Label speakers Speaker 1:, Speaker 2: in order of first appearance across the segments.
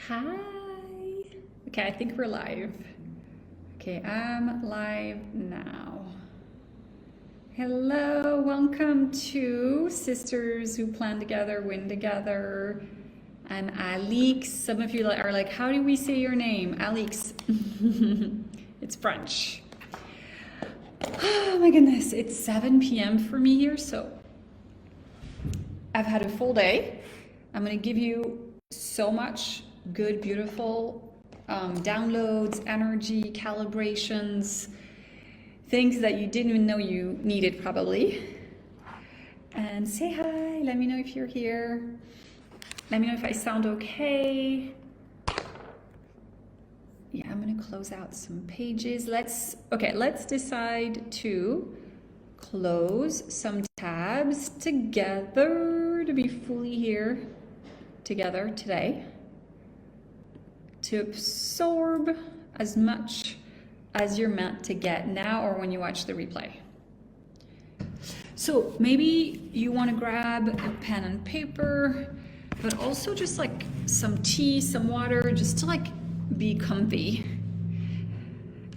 Speaker 1: Hi. Okay, I think we're live. Okay, I'm live now. Hello, welcome to Sisters Who Plan Together, Win Together. I'm Alixe. Some of you are like, how do we say your name? Alixe. It's French. Oh my goodness, it's 7 p.m. for me here, so I've had a full day. I'm gonna give you so much good, beautiful downloads, energy, calibrations, things that you didn't even know you needed probably. And say hi, let me know if you're here. Let me know if I sound okay. Yeah, I'm gonna close out some pages. Let's decide to close some tabs together to be fully here together today, to absorb as much as you're meant to get now or when you watch the replay. So maybe you want to grab a pen and paper, but also just like some tea, some water, just to like be comfy.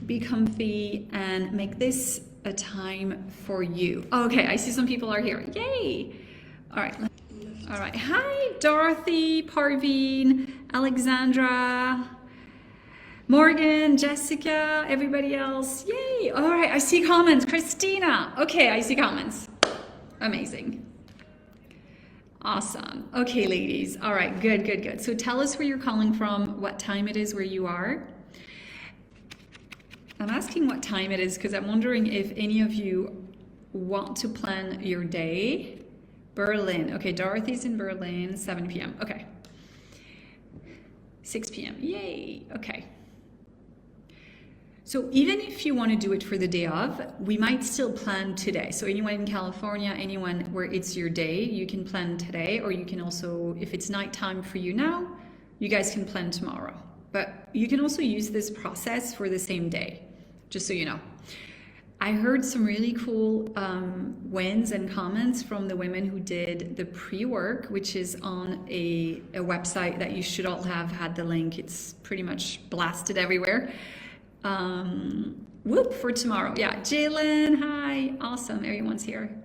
Speaker 1: Be comfy and make this a time for you. Okay, I see some people are here. Yay! All right. All right. Hi, Dorothee, Parveen, Alexandra, Morgan, Jessica, everybody else. Yay! All right. I see comments. Christina. Okay, I see comments. Amazing. Awesome. Okay, ladies. All right. Good, good, good. So tell us where you're calling from, what time it is where you are. I'm asking what time it is because I'm wondering if any of you want to plan your day. Berlin. Okay, Dorothy's in Berlin, 7 p.m. Okay. 6 p.m. Yay. Okay. So even if you want to do it for the day of, we might still plan today. So anyone in California, anyone where it's your day, you can plan today, or you can also, if it's nighttime for you now, you guys can plan tomorrow. But you can also use this process for the same day, just so you know. I heard some really cool wins and comments from the women who did the pre-work, which is on a website that you should all have had the link. It's pretty much blasted everywhere. For tomorrow. Yeah, Jalen, hi, awesome, everyone's here.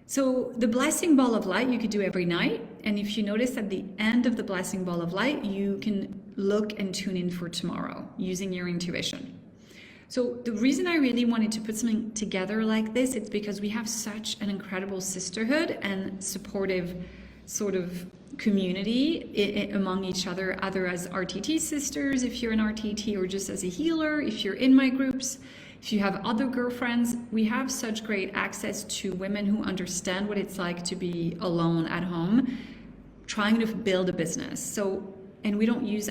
Speaker 1: So the blessing ball of light you could do every night. And if you notice at the end of the blessing ball of light, you can look and tune in for tomorrow using your intuition. So the reason I really wanted to put something together like this, it's because we have such an incredible sisterhood and supportive sort of community among each other, either as RTT sisters, if you're an RTT, or just as a healer, if you're in my groups, if you have other girlfriends. We have such great access to women who understand what it's like to be alone at home, trying to build a business. So, and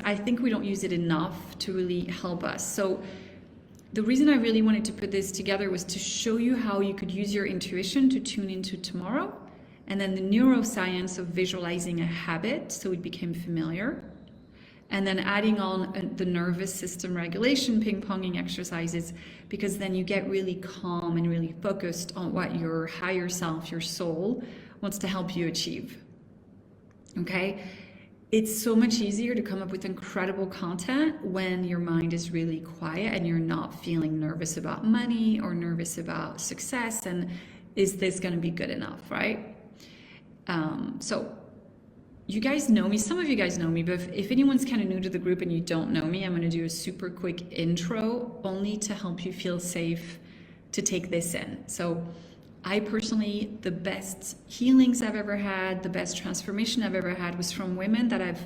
Speaker 1: I think we don't use it enough to really help us. So the reason I really wanted to put this together was to show you how you could use your intuition to tune into tomorrow, and then the neuroscience of visualizing a habit so it became familiar, and then adding on the nervous system regulation ping-ponging exercises, because then you get really calm and really focused on what your higher self, your soul, wants to help you achieve. Okay? It's so much easier to come up with incredible content when your mind is really quiet and you're not feeling nervous about money or nervous about success and is this going to be good enough, right? So you guys know me, some of you guys know me, but if anyone's kind of new to the group and you don't know me, I'm going to do a super quick intro only to help you feel safe to take this in. So I personally, the best healings I've ever had, the best transformation I've ever had was from women that I've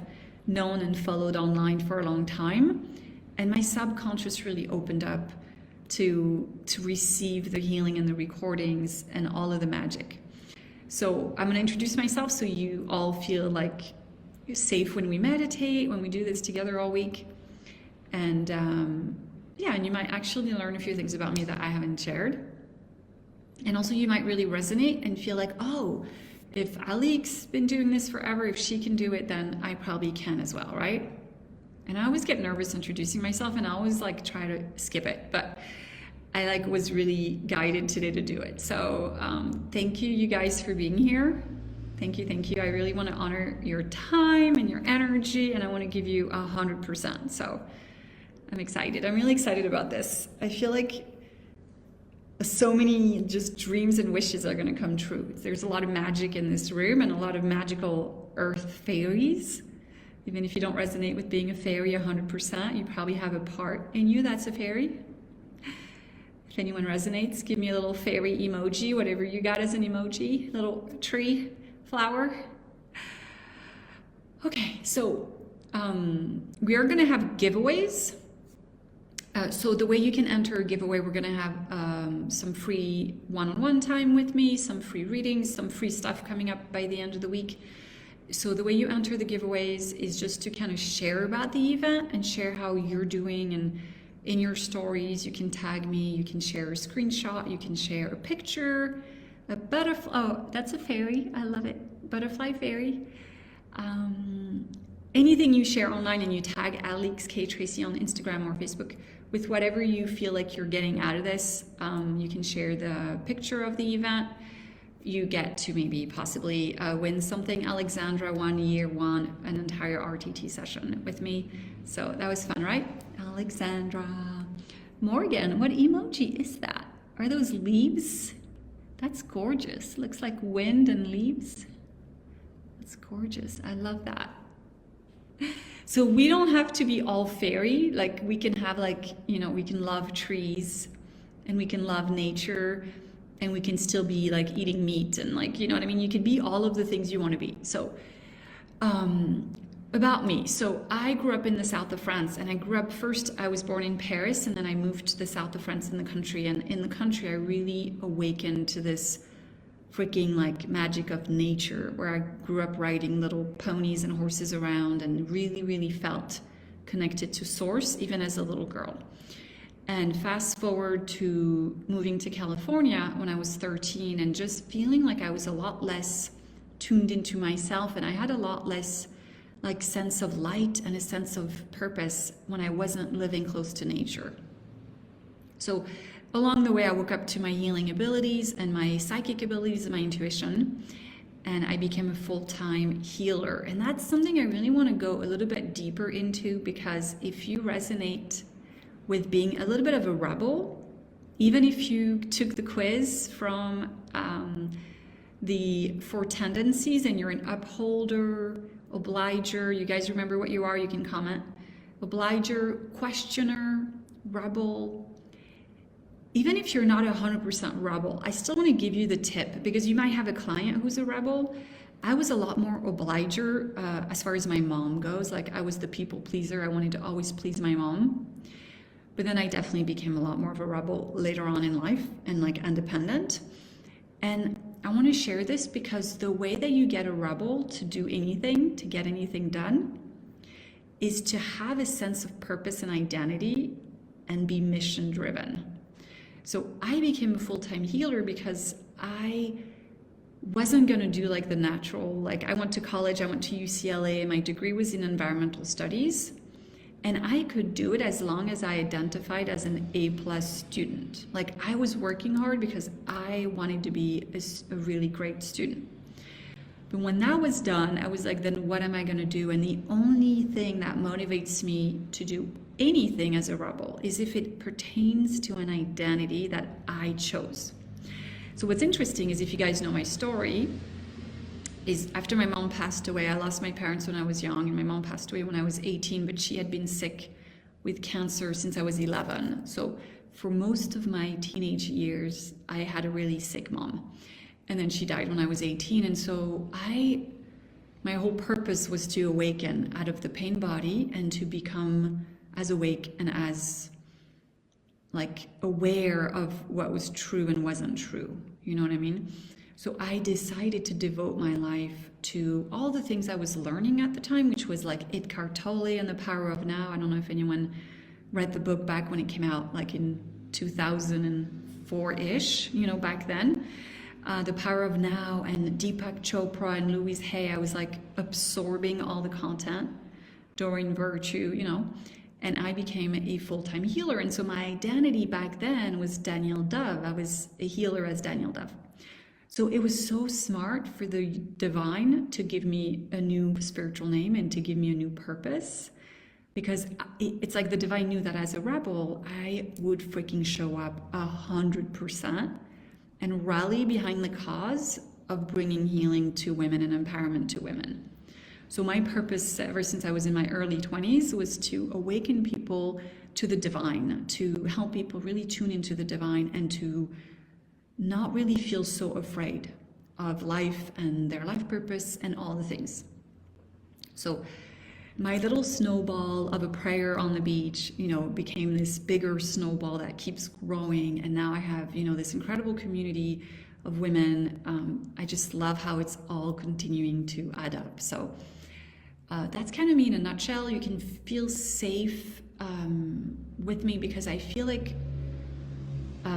Speaker 1: known and followed online for a long time. And my subconscious really opened up to receive the healing and the recordings and all of the magic. So I'm gonna introduce myself so you all feel like you're safe when we meditate, when we do this together all week. And yeah, and you might actually learn a few things about me that I haven't shared. And also you might really resonate and feel like, oh, if Alixe's been doing this forever, if she can do it, then I probably can as well, right? And I always get nervous introducing myself and I always like try to skip it, but I was really guided today to do it. So thank you guys for being here. Thank you, thank you. I really want to honor your time and your energy, and I want to give you 100%. So I'm excited. I'm really excited about this. I feel like so many just dreams and wishes are going to come true. There's a lot of magic in this room and a lot of magical earth fairies. Even if you don't resonate with being a fairy 100%, you probably have a part in you that's a fairy. If anyone resonates, give me a little fairy emoji, whatever you got as an emoji, little tree, flower. Okay, so we are going to have giveaways. So the way you can enter a giveaway, we're going to have some free one-on-one time with me, some free readings, some free stuff coming up by the end of the week. So the way you enter the giveaways is just to kind of share about the event and share how you're doing, and in your stories you can tag me, you can share a screenshot, you can share a picture, a butterfly. Oh, that's a fairy. I love it. Butterfly fairy. Anything you share online and you tag Alixe K Tracy on Instagram or Facebook with whatever you feel like you're getting out of this. You can share the picture of the event. You get to maybe possibly win something. Alexandra won year one, an entire RTT session with me. So that was fun, right? Alexandra. Morgan, what emoji is that? Are those leaves? That's gorgeous. Looks like wind and leaves. That's gorgeous. I love that. So we don't have to be all fairy. Like we can have we can love trees and we can love nature and we can still be like eating meat and you know what I mean? You can be all of the things you want to be. So about me. So I grew up in the south of France, and I was born in Paris, and then I moved to the south of France in the country. And in the country, I really awakened to this freaking magic of nature, where I grew up riding little ponies and horses around and really, really felt connected to source, even as a little girl. And fast forward to moving to California when I was 13 and just feeling like I was a lot less tuned into myself, and I had a lot less sense of light and a sense of purpose when I wasn't living close to nature. So along the way, I woke up to my healing abilities and my psychic abilities and my intuition, and I became a full-time healer. And that's something I really want to go a little bit deeper into, because if you resonate with being a little bit of a rebel, even if you took the quiz from the 4 tendencies and you're an upholder, obliger, you guys remember what you are, you can comment. Obliger, questioner, rebel. Even if you're not 100% rebel, I still want to give you the tip, because you might have a client who's a rebel. I was a lot more obliger as far as my mom goes. I was the people pleaser. I wanted to always please my mom. But then I definitely became a lot more of a rebel later on in life and independent. And I want to share this because the way that you get a rebel to do anything, to get anything done, is to have a sense of purpose and identity and be mission driven. So I became a full-time healer because I wasn't going to do the natural, I went to college, I went to UCLA, my degree was in environmental studies, and I could do it as long as I identified as an A+ student. I was working hard because I wanted to be a really great student. But when that was done, I was then what am I going to do? And the only thing that motivates me to do anything as a rebel is if it pertains to an identity that I chose. So what's interesting is, if you guys know my story, is after my mom passed away, I lost my parents when I was young, and my mom passed away when I was 18, but she had been sick with cancer since I was 11. So for most of my teenage years, I had a really sick mom. And then she died when I was 18. And so my whole purpose was to awaken out of the pain body and to become as awake and as aware of what was true and wasn't true. You know what I mean? So I decided to devote my life to all the things I was learning at the time, which was Eckhart Tolle and the Power of Now. I don't know if anyone read the book back when it came out, in 2004-ish, back then. The Power of Now and Deepak Chopra and Louise Hay. I was absorbing all the content, Doreen Virtue, and I became a full-time healer. And so my identity back then was Danielle Dove. I was a healer as Danielle Dove. So it was so smart for the divine to give me a new spiritual name and to give me a new purpose, because it's like the divine knew that as a rebel, I would freaking show up 100% and rally behind the cause of bringing healing to women and empowerment to women. So my purpose ever since I was in my early 20s was to awaken people to the divine, to help people really tune into the divine and to not really feel so afraid of life and their life purpose and all the things. So my little snowball of a prayer on the beach, became this bigger snowball that keeps growing. And now I have, this incredible community of women. I just love how it's all continuing to add up. So that's kind of me in a nutshell. You can feel safe with me because I feel like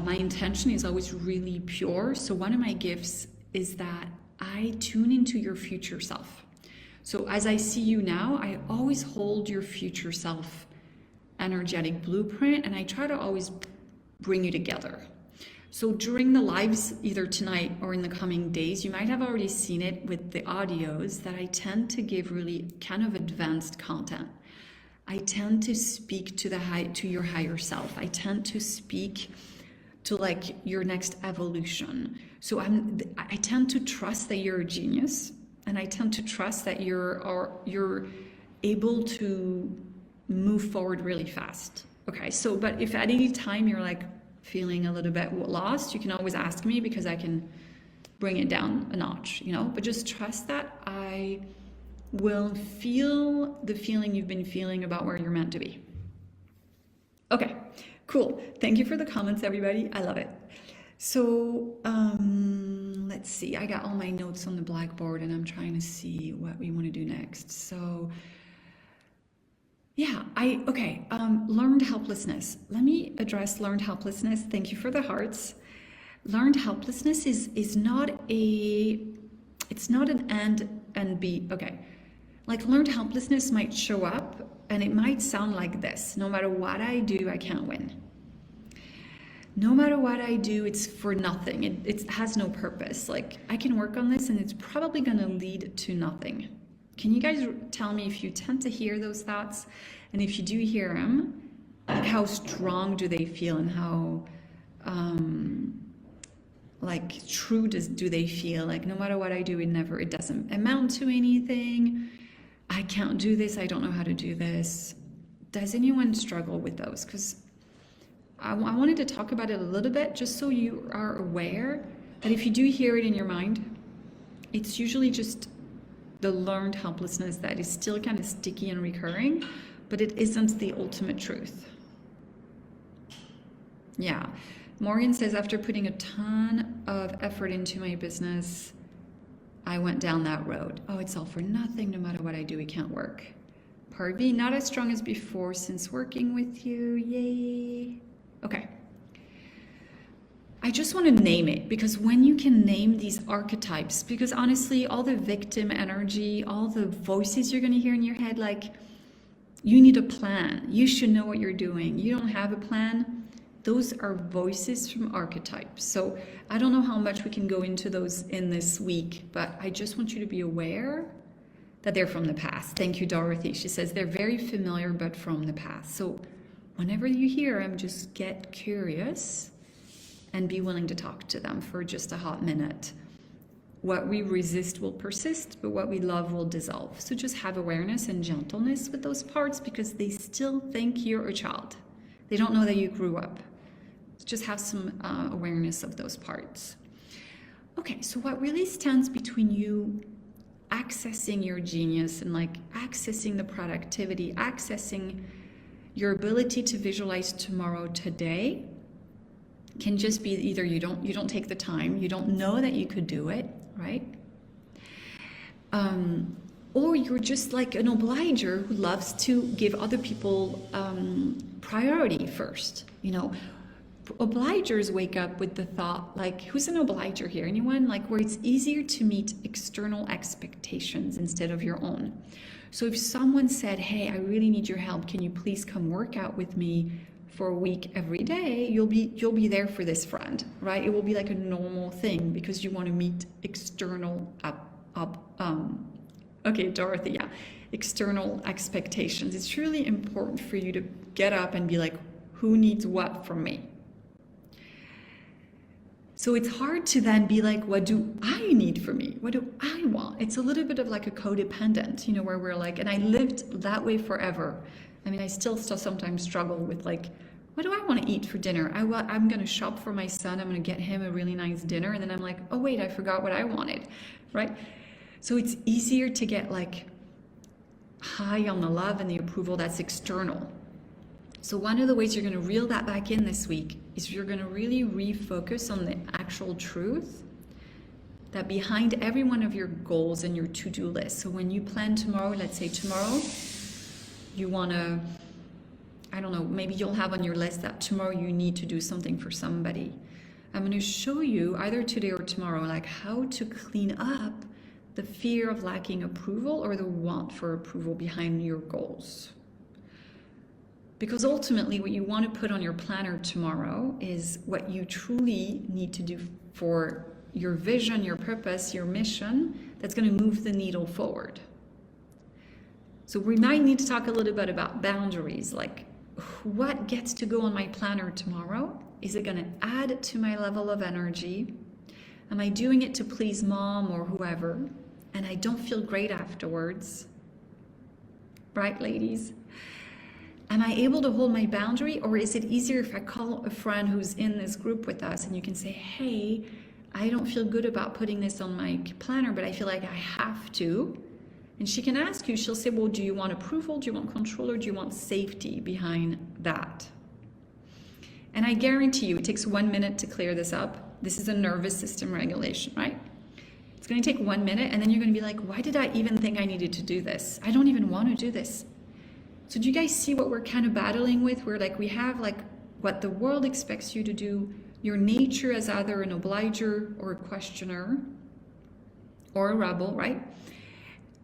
Speaker 1: my intention is always really pure. So one of my gifts is that I tune into your future self. So as I see you now, I always hold your future self energetic blueprint, and I try to always bring you together. So during the lives, either tonight or in the coming days, you might have already seen it with the audios that I tend to give really kind of advanced content. I tend to speak to your higher self. I tend to speak to like your next evolution. So I tend to trust that you're a genius, and I tend to trust that you're able to move forward really fast. Okay, so but if at any time you're like feeling a little bit lost, you can always ask me because I can bring it down a notch, but just trust that I will feel the feeling you've been feeling about where you're meant to be. Okay, cool. Thank you for the comments, everybody. I love it. So let's see. I got all my notes on the blackboard and I'm trying to see what we want to do next. So yeah, learned helplessness. Let me address learned helplessness. Thank you for the hearts. Learned helplessness is not it's not an and be. Okay, like learned helplessness might show up and it might sound like this: no matter what I do, I can't win. No matter what I do, it's for nothing. It has no purpose. Like, I can work on this and it's probably going to lead to nothing. Can you guys tell me if you tend to hear those thoughts? And if you do hear them, like how strong do they feel and how like true do they feel? Like, no matter what I do, it doesn't amount to anything. I can't do this. I don't know how to do this. Does anyone struggle with those? Because I wanted to talk about it a little bit just so you are aware that if you do hear it in your mind, it's usually just the learned helplessness that is still kind of sticky and recurring, but it isn't the ultimate truth. Yeah. Morgan says, after putting a ton of effort into my business, I went down that road. Oh, it's all for nothing. No matter what I do, it can't work. Part B, not as strong as before since working with you. Yay. Okay. I just want to name it, because when you can name these archetypes, because honestly, all the victim energy, all the voices you're going to hear in your head, like, you need a plan. You should know what you're doing. You don't have a plan. Those are voices from archetypes. So I don't know how much we can go into those in this week, but I just want you to be aware that they're from the past. Thank you, Dorothee. She says they're very familiar, but from the past. So whenever you hear them, just get curious and be willing to talk to them for just a hot minute. What we resist will persist, but what we love will dissolve. So just have awareness and gentleness with those parts, because they still think you're a child. They don't know that you grew up. Just have some awareness of those parts. Okay, so what really stands between you accessing your genius and like accessing the productivity, accessing your ability to visualize tomorrow today, can just be either you don't take the time, you don't know that you could do it, right? Or you're just like an obliger who loves to give other people priority first. Obligers wake up with the thought, like, who's an obliger here? Anyone? Like, where it's easier to meet external expectations instead of your own. So if someone said, hey, I really need your help, can you please come work out with me for a week every day, you'll be there for this friend, right? It will be like a normal thing because you want to meet external okay, Dorothee, yeah, external expectations. It's really important for you to get up and be like, who needs what from me? So it's hard to then be like, what do I need from me? What do I want? It's a little bit of like a codependent, you know, where we're like, and I lived that way forever. I mean, I still sometimes struggle with like, what do I want to eat for dinner? I'm going to shop for my son. I'm going to get him a really nice dinner. And then I'm like, oh, wait, I forgot what I wanted, right? So it's easier to get like high on the love and the approval that's external. So one of the ways you're going to reel that back in this week is you're going to really refocus on the actual truth that behind every one of your goals and your to-do list. So when you plan tomorrow, let's say tomorrow, you want to, I don't know, maybe you'll have on your list that tomorrow you need to do something for somebody. I'm going to show you either today or tomorrow, like how to clean up the fear of lacking approval or the want for approval behind your goals. Because ultimately what you want to put on your planner tomorrow is what you truly need to do for your vision, your purpose, your mission that's going to move the needle forward. So we might need to talk a little bit about boundaries, like what gets to go on my planner tomorrow? Is it going to add to my level of energy? Am I doing it to please mom or whoever? And I don't feel great afterwards. Right, ladies? Am I able to hold my boundary, or is it easier if I call a friend who's in this group with us and you can say, hey, I don't feel good about putting this on my planner, but I feel like I have to. And she can ask you, she'll say, well, do you want approval? Do you want control? Or do you want safety behind that? And I guarantee you, it takes 1 minute to clear this up. This is a nervous system regulation, right? It's going to take 1 minute, and then you're going to be like, why did I even think I needed to do this? I don't even want to do this. So do you guys see what we're kind of battling with? Where like we have like what the world expects you to do, your nature as either an obliger or a questioner or a rebel, right?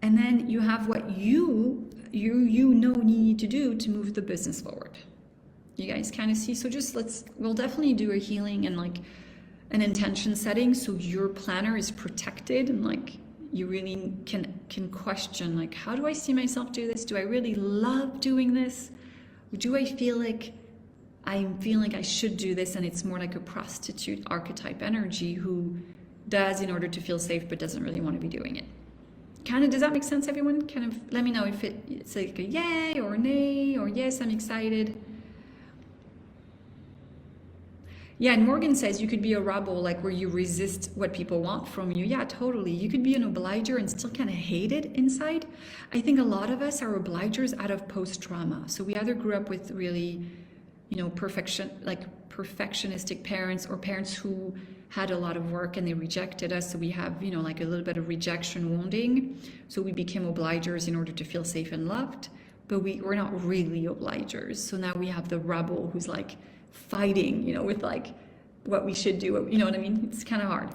Speaker 1: And then you have what you know you need to do to move the business forward. You guys kind of see? So just we'll definitely do a healing and like an intention setting so your planner is protected and like you really can question like, how do I see myself do this? Do I really love doing this? Or do I feel like I'm feeling like I should do this and it's more like a prostitute archetype energy who does in order to feel safe but doesn't really want to be doing it? Kind of, does that make sense, everyone? Kind of let me know if it's like a yay or nay or yes, I'm excited. Yeah, and Morgan says you could be a rebel, like where you resist what people want from you. Yeah, totally. You could be an obliger and still kind of hate it inside. I think a lot of us are obligers out of post-trauma. So we either grew up with really, you know, perfectionistic parents or parents who had a lot of work and they rejected us. So we have, you know, like a little bit of rejection wounding. So we became obligers in order to feel safe and loved. But we're not really obligers. So now we have the rebel who's like, fighting, you know, with like what we should do, you know what I mean? It's kind of hard.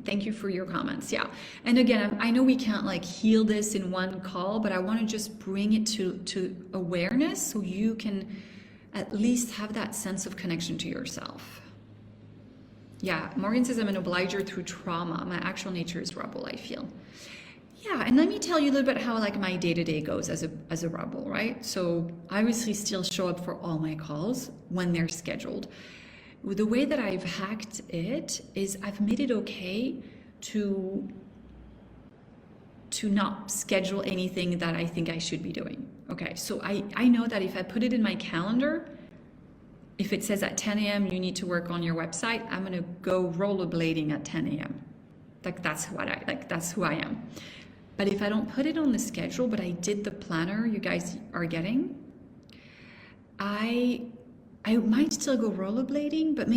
Speaker 1: Thank you for your comments. Yeah. And again, I know we can't like heal this in one call, but I want to just bring it to awareness so you can at least have that sense of connection to yourself. Yeah. Morgan says I'm an obliger through trauma. My actual nature is rebel, I feel. Yeah, and let me tell you a little bit how like my day-to-day goes as a rebel, right? So I obviously still show up for all my calls when they're scheduled. The way that I've hacked it is I've made it okay to not schedule anything that I think I should be doing. Okay, so I know that if I put it in my calendar, if it says at 10 a.m. you need to work on your website, I'm gonna go rollerblading at 10 a.m. Like that's who I am. But if I don't put it on the schedule, but I did the planner you guys are getting, I might still go rollerblading, but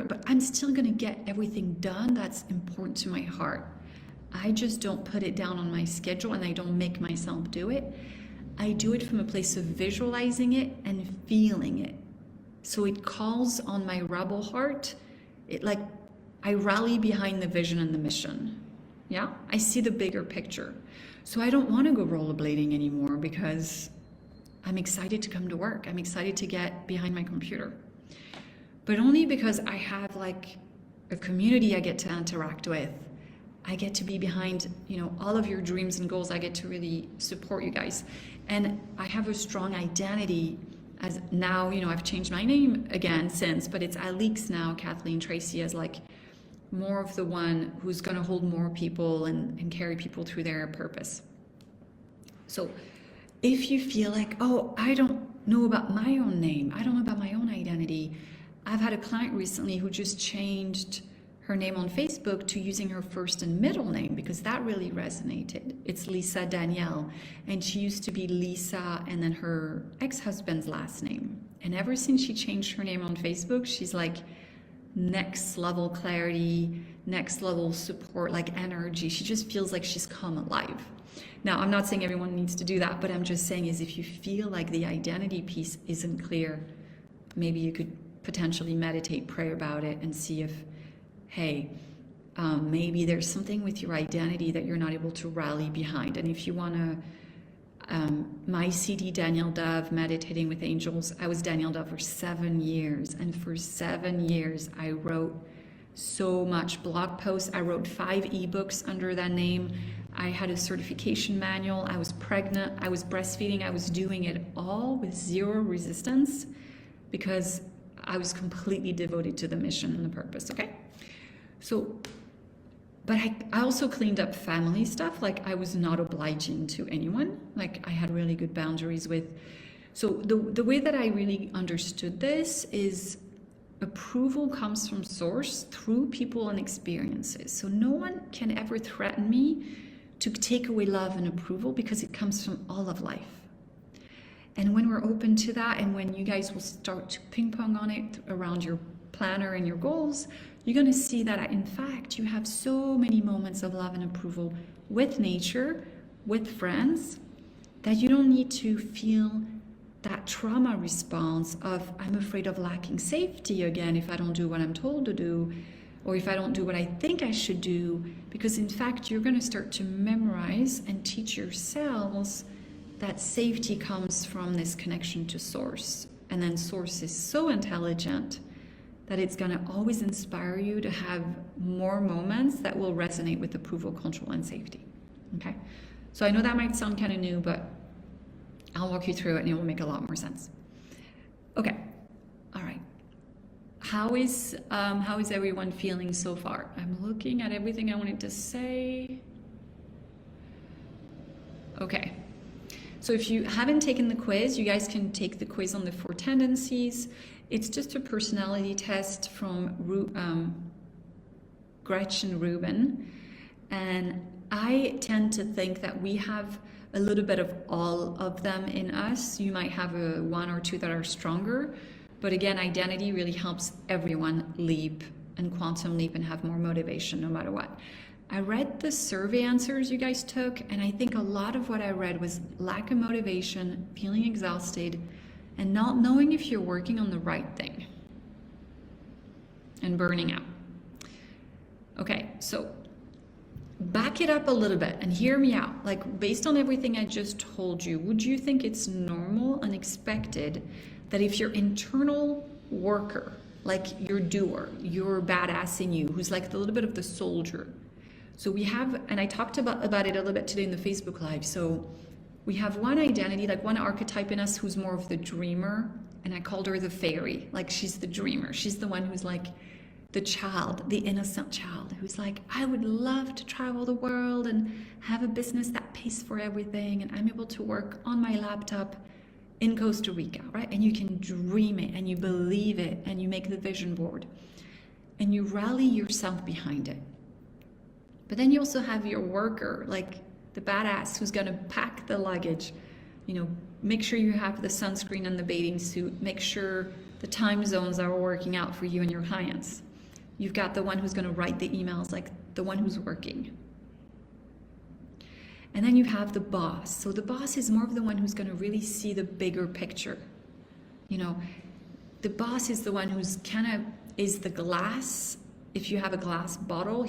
Speaker 1: but I'm still gonna get everything done that's important to my heart. I just don't put it down on my schedule and I don't make myself do it. I do it from a place of visualizing it and feeling it. So it calls on my rebel heart. I rally behind the vision and the mission. Yeah, I see the bigger picture. So I don't want to go rollerblading anymore because I'm excited to come to work. I'm excited to get behind my computer. But only because I have like a community I get to interact with. I get to be behind, all of your dreams and goals. I get to really support you guys. And I have a strong identity as now, I've changed my name again since, but it's Alixe now, Kathleen Tracy, as like more of the one who's going to hold more people and carry people through their purpose. So if you feel like, oh, I don't know about my own name, I don't know about my own identity. I've had a client recently who just changed her name on Facebook to using her first and middle name because that really resonated. It's Lisa Danielle, and she used to be Lisa and then her ex-husband's last name. And ever since she changed her name on Facebook, she's like next level clarity, next level support, like energy. She just feels like she's come alive. Now, I'm not saying everyone needs to do that, but I'm just saying is if you feel like the identity piece isn't clear, maybe you could potentially meditate, pray about it, and see if, hey, maybe there's something with your identity that you're not able to rally behind. And if you want to, my CD, Danielle Dove, Meditating with Angels, I was Danielle Dove for 7 years. And for 7 years, I wrote so much blog posts. I wrote 5 ebooks under that name. I had a certification manual. I was pregnant. I was breastfeeding. I was doing it all with zero resistance because I was completely devoted to the mission and the purpose, okay? So, but I also cleaned up family stuff. Like I was not obliging to anyone. Like I had really good boundaries with. So the way that I really understood this is approval comes from source through people and experiences. So no one can ever threaten me to take away love and approval because it comes from all of life. And when we're open to that, and when you guys will start to ping pong on it around your planner and your goals, you're going to see that in fact you have so many moments of love and approval with nature, with friends, that you don't need to feel that trauma response of I'm afraid of lacking safety again if I don't do what I'm told to do, or if I don't do what I think I should do, because in fact you're going to start to memorize and teach yourselves that safety comes from this connection to source. And then source is so intelligent that it's going to always inspire you to have more moments that will resonate with approval, control, and safety. Okay? So I know that might sound kind of new, but I'll walk you through it and it will make a lot more sense. Okay. All right. How is everyone feeling so far? I'm looking at everything I wanted to say. Okay. So if you haven't taken the quiz, you guys can take the quiz on the 4 tendencies. It's just a personality test from Gretchen Rubin. And I tend to think that we have a little bit of all of them in us. You might have 1 or 2 that are stronger. But again, identity really helps everyone leap and quantum leap and have more motivation no matter what. I read the survey answers you guys took, and I think a lot of what I read was lack of motivation, feeling exhausted, and not knowing if you're working on the right thing, and burning out. Okay, so back it up a little bit and hear me out. Like, based on everything I just told you, would you think it's normal and expected that if your internal worker, like your doer, your badass in you, who's like a little bit of the soldier, so we have, and I talked about it a little bit today in the Facebook Live. So we have one identity, like one archetype in us who's more of the dreamer, and I called her the fairy. Like she's the dreamer. She's the one who's like the child, the innocent child, who's like, I would love to travel the world and have a business that pays for everything, and I'm able to work on my laptop in Costa Rica, right? And you can dream it, and you believe it, and you make the vision board, and you rally yourself behind it. But then you also have your worker, like the badass who's going to pack the luggage, make sure you have the sunscreen and the bathing suit, make sure the time zones are working out for you and your clients. You've got the one who's going to write the emails, like the one who's working. And then you have the boss. So the boss is more of the one who's going to really see the bigger picture. The boss is the one who's is the glass. If you have a glass bottle,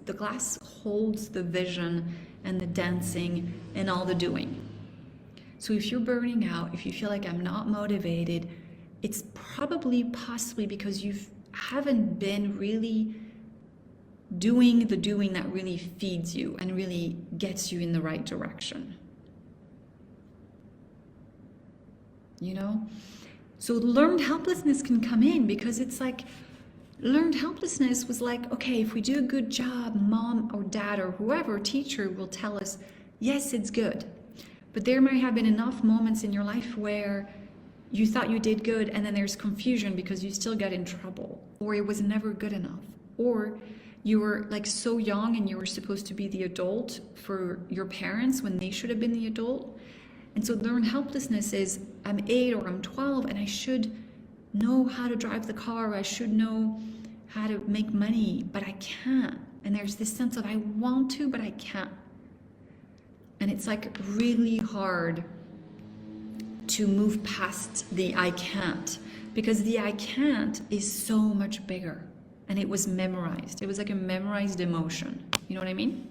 Speaker 1: the glass holds the vision and the dancing and all the doing. So if you're burning out, if you feel like I'm not motivated, it's probably possibly because you haven't been really doing the doing that really feeds you and really gets you in the right direction. You know? So learned helplessness can come in because it's like, learned helplessness was like, okay, if we do a good job, mom or dad or whoever, teacher will tell us, yes, it's good. But there might have been enough moments in your life where you thought you did good and then there's confusion because you still got in trouble, or it was never good enough, or you were like so young and you were supposed to be the adult for your parents when they should have been the adult. And so learned helplessness is, I'm 8 or I'm 12 and I should know how to drive the car, or I should know how to make money, but I can't. And there's this sense of I want to, but I can't. And it's like really hard to move past the I can't, because the I can't is so much bigger, and it was memorized. It was like a memorized emotion. You know what I mean?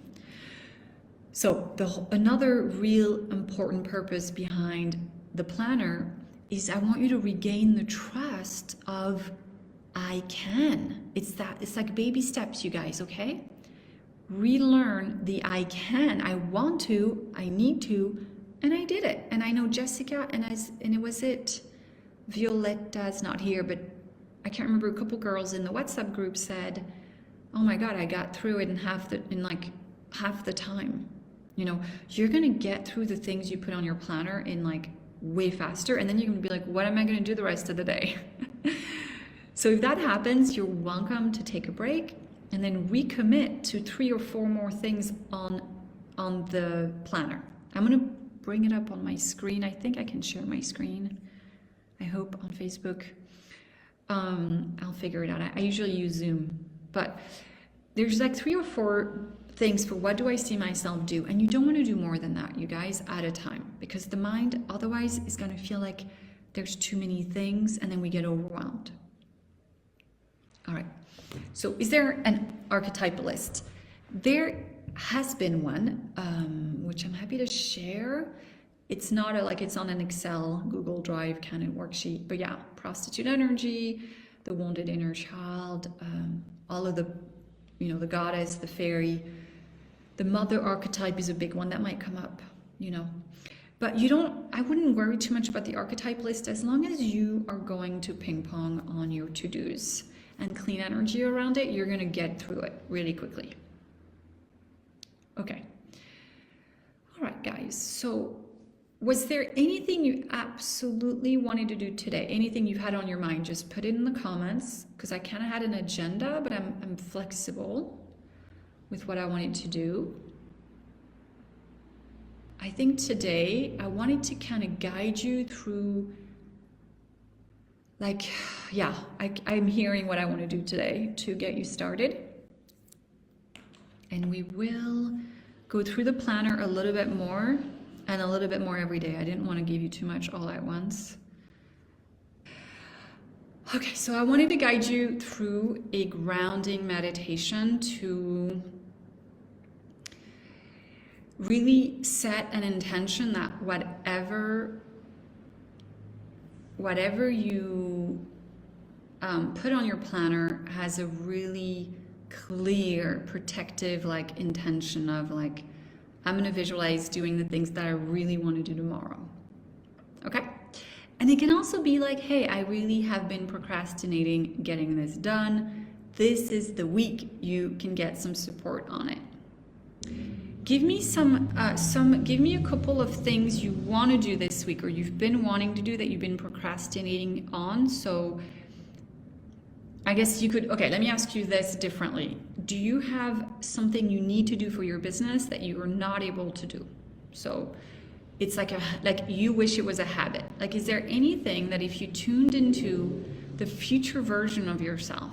Speaker 1: So another real important purpose behind the planner is I want you to regain the trust of I can. It's like baby steps, you guys, okay? Relearn the I can, I want to, I need to, and I did it. And I know Jessica and it was it. Violetta's not here, but I can't remember, a couple girls in the WhatsApp group said, oh my God, I got through it in half the time. You know, you're gonna get through the things you put on your planner in like way faster, and then you're gonna be like, what am I gonna do the rest of the day? So if that happens, you're welcome to take a break and then recommit to 3 or 4 more things on the planner. I'm gonna bring it up on my screen. I think I can share my screen, I hope, on Facebook. I'll figure it out. I usually use Zoom, but there's like 3 or 4 things for what do I see myself do, and you don't want to do more than that, you guys, at a time, because the mind otherwise is going to feel like there's too many things and then we get overwhelmed. All right, so is there an archetype list? There has been one, which I'm happy to share. It's not it's on an Excel, Google Drive kind of worksheet, but yeah, prostitute energy, the wounded inner child, all of the, the goddess, the fairy, the mother archetype is a big one that might come up, But I wouldn't worry too much about the archetype list as long as you are going to ping pong on your to-dos and clean energy around it, you're gonna get through it really quickly. Okay. All right, guys, so was there anything you absolutely wanted to do today? Anything you've had on your mind? Just put it in the comments, because I kind of had an agenda, but I'm flexible with what I wanted to do. I think today I wanted to kind of guide you through, I'm hearing what I want to do today to get you started. And we will go through the planner a little bit more and a little bit more every day. I didn't want to give you too much all at once. Okay, so I wanted to guide you through a grounding meditation to really set an intention that whatever you put on your planner has a really clear, protective intention of I'm going to visualize doing the things that I really want to do tomorrow. Okay? And it can also be hey, I really have been procrastinating getting this done. This is the week you can get some support on it. Give me give me a couple of things you want to do this week, or you've been wanting to do that you've been procrastinating on. So I guess you could, okay, let me ask you this differently. Do you have something you need to do for your business that you are not able to do? So it's like you wish it was a habit. Is there anything that if you tuned into the future version of yourself,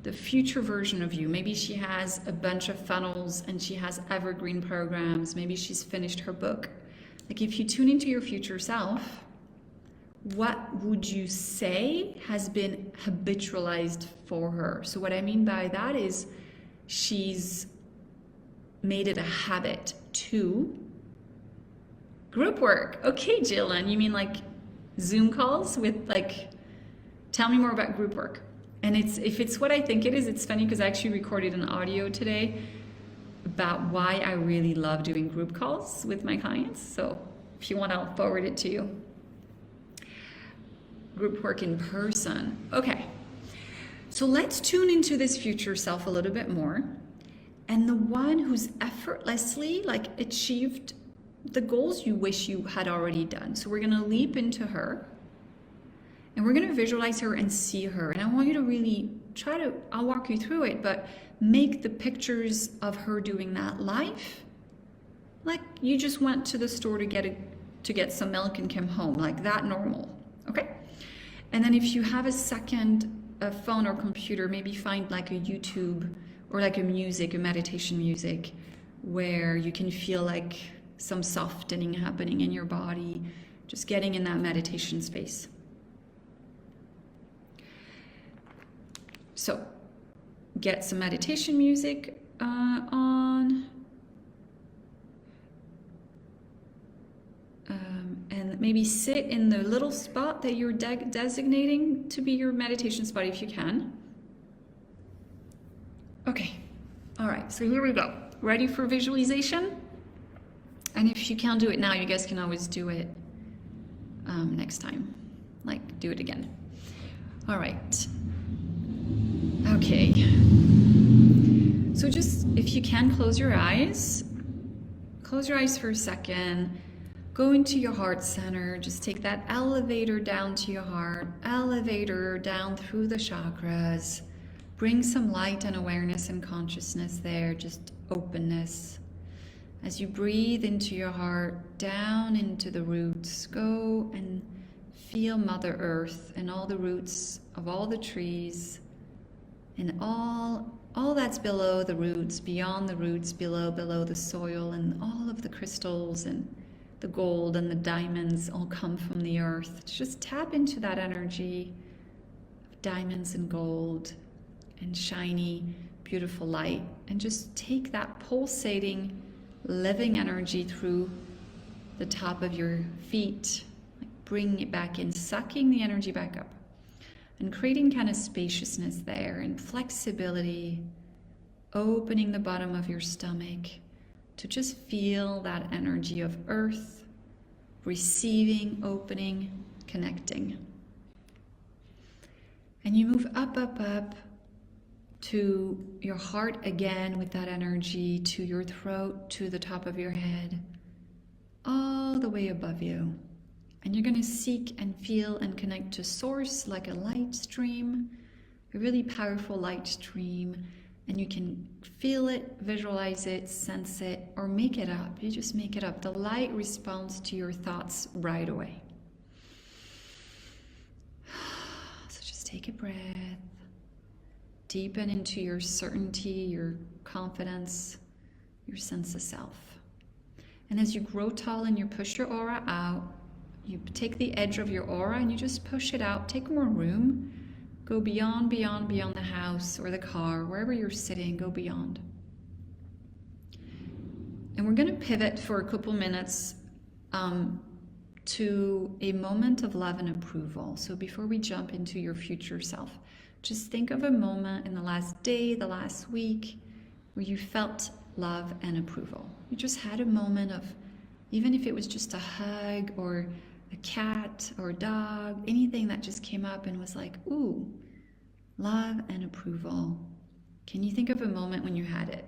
Speaker 1: the future version of you, maybe she has a bunch of funnels and she has evergreen programs, maybe she's finished her book. If you tune into your future self, what would you say has been habitualized for her? So what I mean by that is she's made it a habit to Group work. Okay, Jillian, you mean like Zoom calls with like, tell me more about group work. And if it's what I think it is, it's funny because I actually recorded an audio today about why I really love doing group calls with my clients. So if you want, I'll forward it to you. Group work in person. Okay. So let's tune into this future self a little bit more. And the one who's effortlessly like achieved the goals you wish you had already done. So we're going to leap into her and we're going to visualize her and see her. And I want you to really I'll walk you through it, but make the pictures of her doing that live. Like you just went to the store to get some milk and came home, like that normal. Okay. And then if you have a phone or computer, maybe find like a YouTube or like a meditation music where you can feel like some softening happening in your body, just getting in that meditation space. So get some meditation music on. And maybe sit in the little spot that you're designating to be your meditation spot if you can. Okay. All right. So here we go. Ready for visualization? And if you can't do it now, you guys can always do it next time. Like, do it again. All right. Okay. So just, if you can, close your eyes. Close your eyes for a second. Go into your heart center. Just take that elevator down to your heart. Elevator down through the chakras. Bring some light and awareness and consciousness there. Just openness. As you breathe into your heart, down into the roots, go and feel Mother Earth and all the roots of all the trees and all that's below the roots, beyond the roots, below the soil, and all of the crystals and the gold and the diamonds all come from the earth. Just tap into that energy of diamonds and gold and shiny, beautiful light, and just take that pulsating, living energy through the top of your feet, like bringing it back in, sucking the energy back up, and creating kind of spaciousness there and flexibility, opening the bottom of your stomach to just feel that energy of earth, receiving, opening, connecting. And you move up, up, up to your heart again with that energy, to your throat, to the top of your head, all the way above you. And you're going to seek and feel and connect to source like a light stream, a really powerful light stream. And you can feel it, visualize it, sense it, or make it up. You just make it up. The light responds to your thoughts right away. So just take a breath. Deepen into your certainty, your confidence, your sense of self. And as you grow tall and you push your aura out, you take the edge of your aura and you just push it out. Take more room. Go beyond the house or the car, wherever you're sitting, go beyond. And we're going to pivot for a couple minutes to a moment of love and approval. So before we jump into your future self, just think of a moment in the last day, the last week, where you felt love and approval. You just had a moment of, even if it was just a hug or a cat or a dog, anything that just came up and was like, ooh, love and approval. Can you think of a moment when you had it?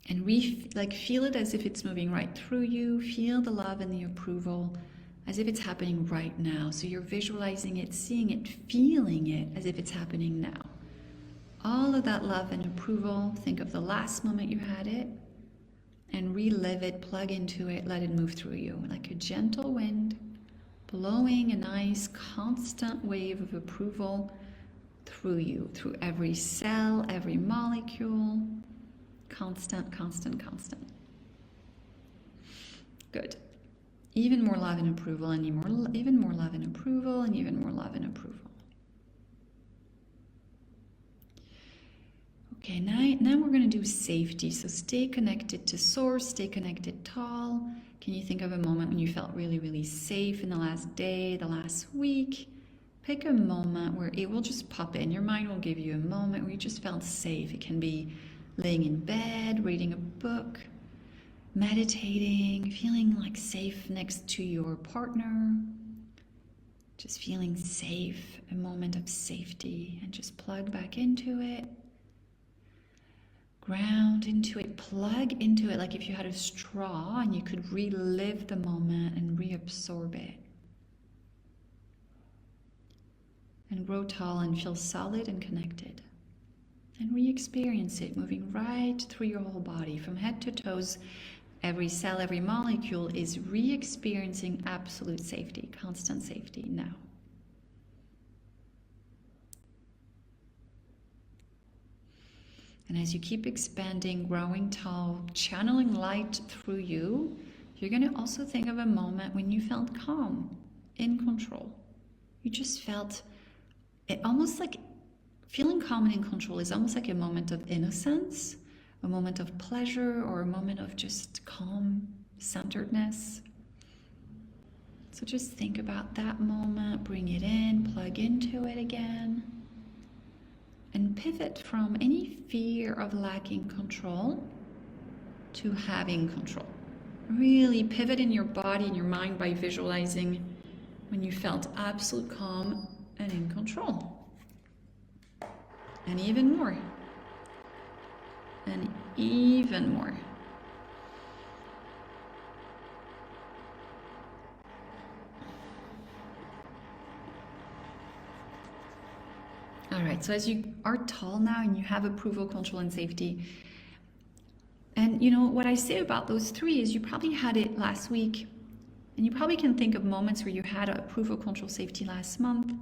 Speaker 1: And feel it as if it's moving right through you. Feel the love and the approval as if it's happening right now. So you're visualizing it, seeing it, feeling it as if it's happening now. All of that love and approval, think of the last moment you had it and relive it, plug into it, let it move through you like a gentle wind, blowing a nice constant wave of approval through you, through every cell, every molecule. Constant, constant, constant. Good. Even more love and approval, and even more love and approval, and even more love and approval. Okay, now we're going to do safety. So stay connected to source, stay connected tall. Can you think of a moment when you felt really, really safe in the last day, the last week? Pick a moment where it will just pop in. Your mind will give you a moment where you just felt safe. It can be laying in bed, reading a book, meditating, feeling like safe next to your partner. Just feeling safe, a moment of safety, and just plug back into it. Ground into it, plug into it like if you had a straw and you could relive the moment and reabsorb it. And grow tall and feel solid and connected. And re-experience it, moving right through your whole body, from head to toes. Every cell, every molecule is re-experiencing absolute safety, constant safety now. And as you keep expanding, growing tall, channeling light through you, you're going to also think of a moment when you felt calm, in control. You just felt it, almost like feeling calm and in control is almost like a moment of innocence, a moment of pleasure, or a moment of just calm centeredness. So just think about that moment, bring it in, plug into it again. And pivot from any fear of lacking control to having control. Really pivot in your body and your mind by visualizing when you felt absolute calm and in control. And even more. And even more. All right, so as you are tall now and you have approval, control, and safety, and you know what I say about those three is you probably had it last week, and you probably can think of moments where you had approval, control, safety last month.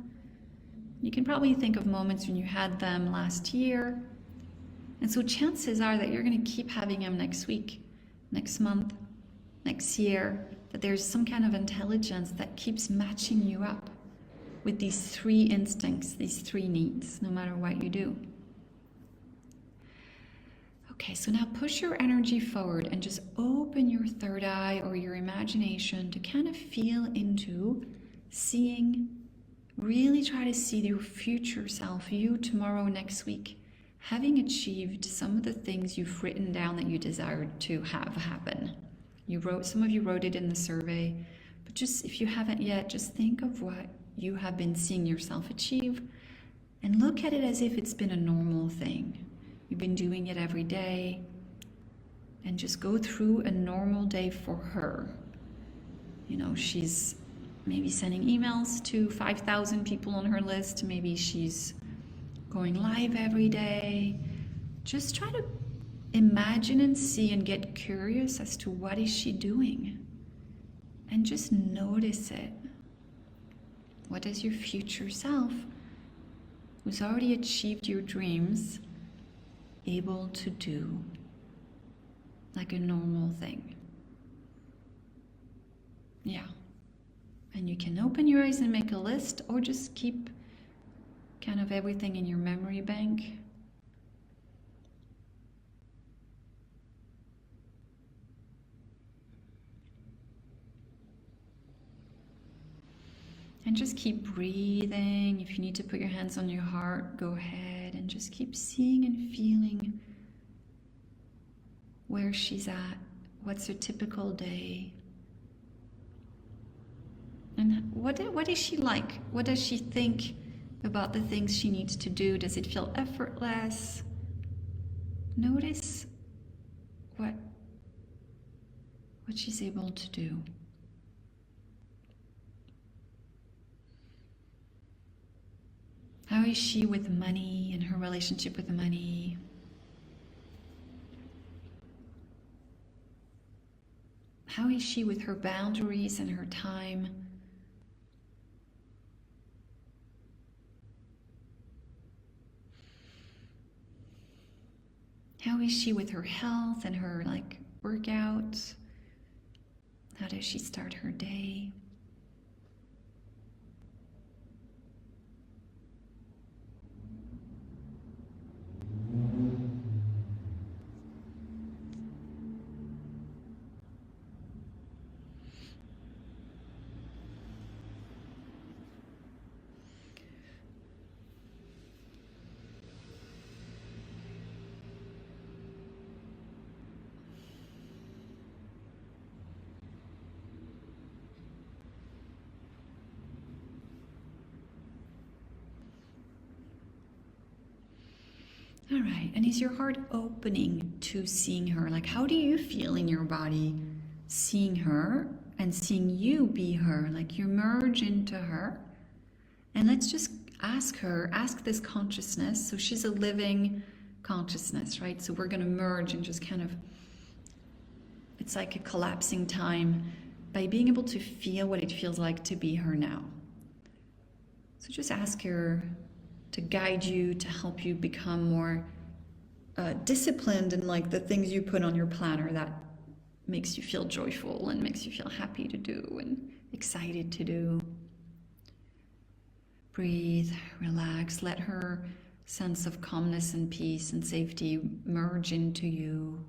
Speaker 1: You can probably think of moments when you had them last year. And so chances are that you're going to keep having them next week, next month, next year, that there's some kind of intelligence that keeps matching you up with these three instincts, these three needs, no matter what you do. Okay, so now push your energy forward and just open your third eye or your imagination to kind of feel into seeing, really try to see your future self, you tomorrow, next week, having achieved some of the things you've written down that you desired to have happen. Some of you wrote it in the survey, but just if you haven't yet, just think of what you have been seeing yourself achieve and look at it as if it's been a normal thing. You've been doing it every day, and just go through a normal day for her. You know, she's maybe sending emails to 5,000 people on her list. Maybe she's going live every day. Just try to imagine and see and get curious as to what is she doing, and just notice it. What does your future self, who's already achieved your dreams, able to do like a normal thing? Yeah. And you can open your eyes and make a list, or just keep kind of everything in your memory bank. And just keep breathing. If you need to put your hands on your heart, go ahead, and just keep seeing and feeling where she's at. What's her typical day? And what is she like? What does she think about the things she needs to do? Does it feel effortless? Notice what she's able to do. How is she with money and her relationship with money? How is she with her boundaries and her time? How is she with her health and her workouts? How does she start her day? All right, and is your heart opening to seeing her? Like, how do you feel in your body seeing her and seeing you be her? Like, you merge into her. And let's just ask her, ask this consciousness. So she's a living consciousness, right? So we're going to merge and just kind of, it's like a collapsing time by being able to feel what it feels like to be her now. So just ask her to guide you, to help you become more disciplined in like the things you put on your planner that makes you feel joyful and makes you feel happy to do and excited to do. Breathe, relax, let her sense of calmness and peace and safety merge into you.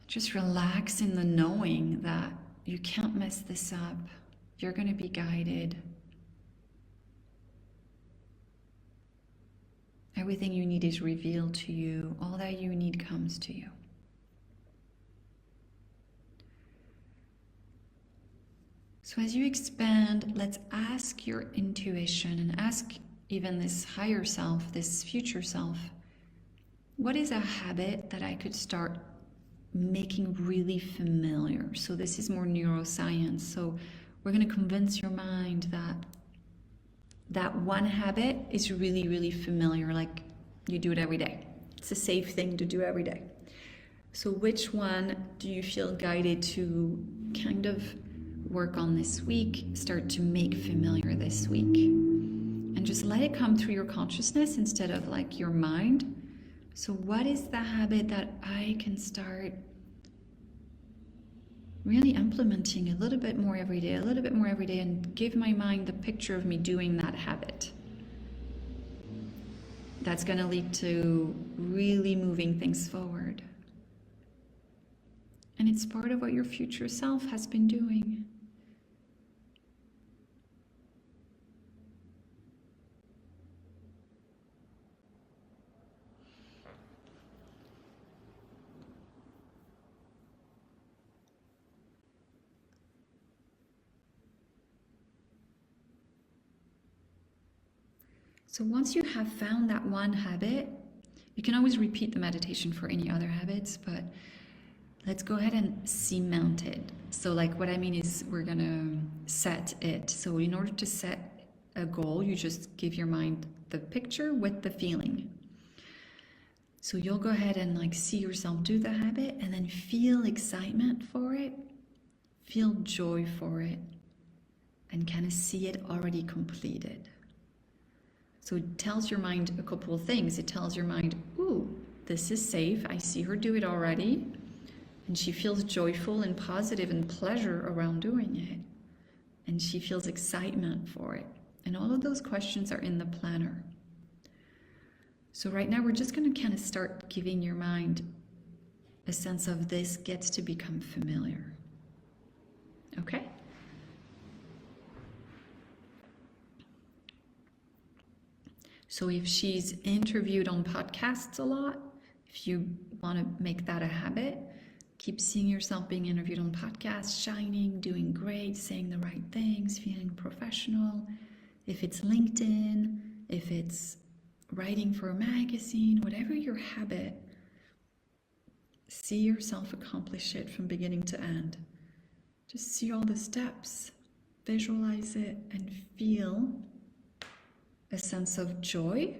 Speaker 1: Just relax in the knowing that you can't mess this up. You're going to be guided. Everything you need is revealed to you. All that you need comes to you. So as you expand, let's ask your intuition and ask even this higher self, this future self, what is a habit that I could start making really familiar? So this is more neuroscience. So we're going to convince your mind that that one habit is really, really familiar, like you do it every day. It's a safe thing to do every day. So which one do you feel guided to kind of work on this week, start to make familiar this week? And just let it come through your consciousness instead of like your mind. So what is the habit that I can start really implementing a little bit more every day, and give my mind the picture of me doing that habit? That's going to lead to really moving things forward. And it's part of what your future self has been doing. So once you have found that one habit, you can always repeat the meditation for any other habits, but let's go ahead and cement it. So like what I mean is we're gonna set it. So in order to set a goal, you just give your mind the picture with the feeling. So you'll go ahead and like see yourself do the habit and then feel excitement for it, feel joy for it, and kind of see it already completed. So it tells your mind a couple of things. It tells your mind, ooh, this is safe. I see her do it already. And she feels joyful and positive and pleasure around doing it. And she feels excitement for it. And all of those questions are in the planner. So right now we're just going to kind of start giving your mind a sense of this gets to become familiar. Okay? So if she's interviewed on podcasts a lot, if you want to make that a habit, keep seeing yourself being interviewed on podcasts, shining, doing great, saying the right things, feeling professional. If it's LinkedIn, if it's writing for a magazine, whatever your habit, see yourself accomplish it from beginning to end. Just see all the steps, visualize it, and feel a sense of joy,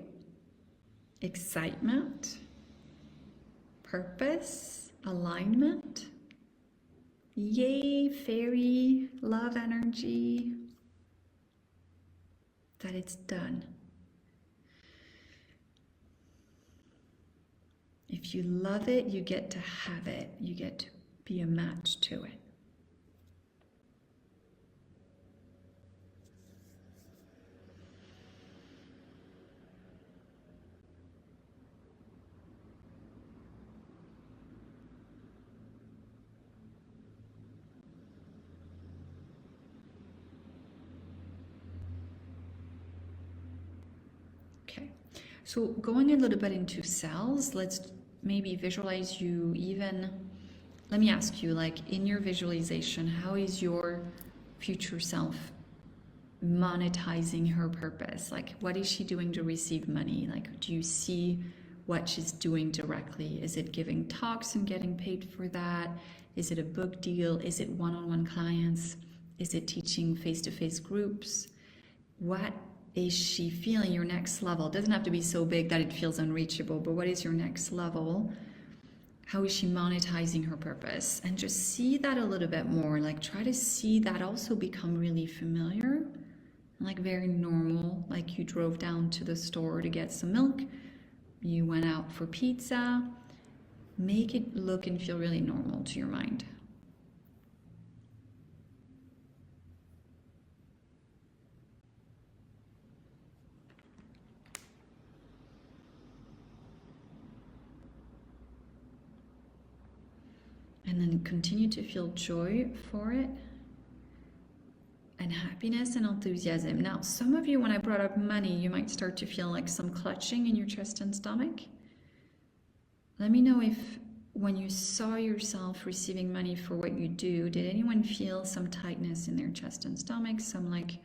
Speaker 1: excitement, purpose, alignment. Yay, fairy, love energy, that it's done. If you love it, you get to have it. You get to be a match to it. Okay, so going a little bit into cells, let's maybe visualize you even, let me ask you, like in your visualization, how is your future self monetizing her purpose? Like, what is she doing to receive money? Like, do you see what she's doing directly? Is it giving talks and getting paid for that? Is it a book deal? Is it one-on-one clients? Is it teaching face-to-face groups? What is she feeling? Your next level? It doesn't have to be so big that it feels unreachable, but what is your next level? How is she monetizing her purpose? And just see that a little bit more. Like, try to see that also become really familiar, like very normal. Like, you drove down to the store to get some milk, you went out for pizza. Make it look and feel really normal to your mind. And then continue to feel joy for it, and happiness and enthusiasm. Now, some of you, when I brought up money, you might start to feel like some clutching in your chest and stomach. Let me know if when you saw yourself receiving money for what you do, did anyone feel some tightness in their chest and stomach, some like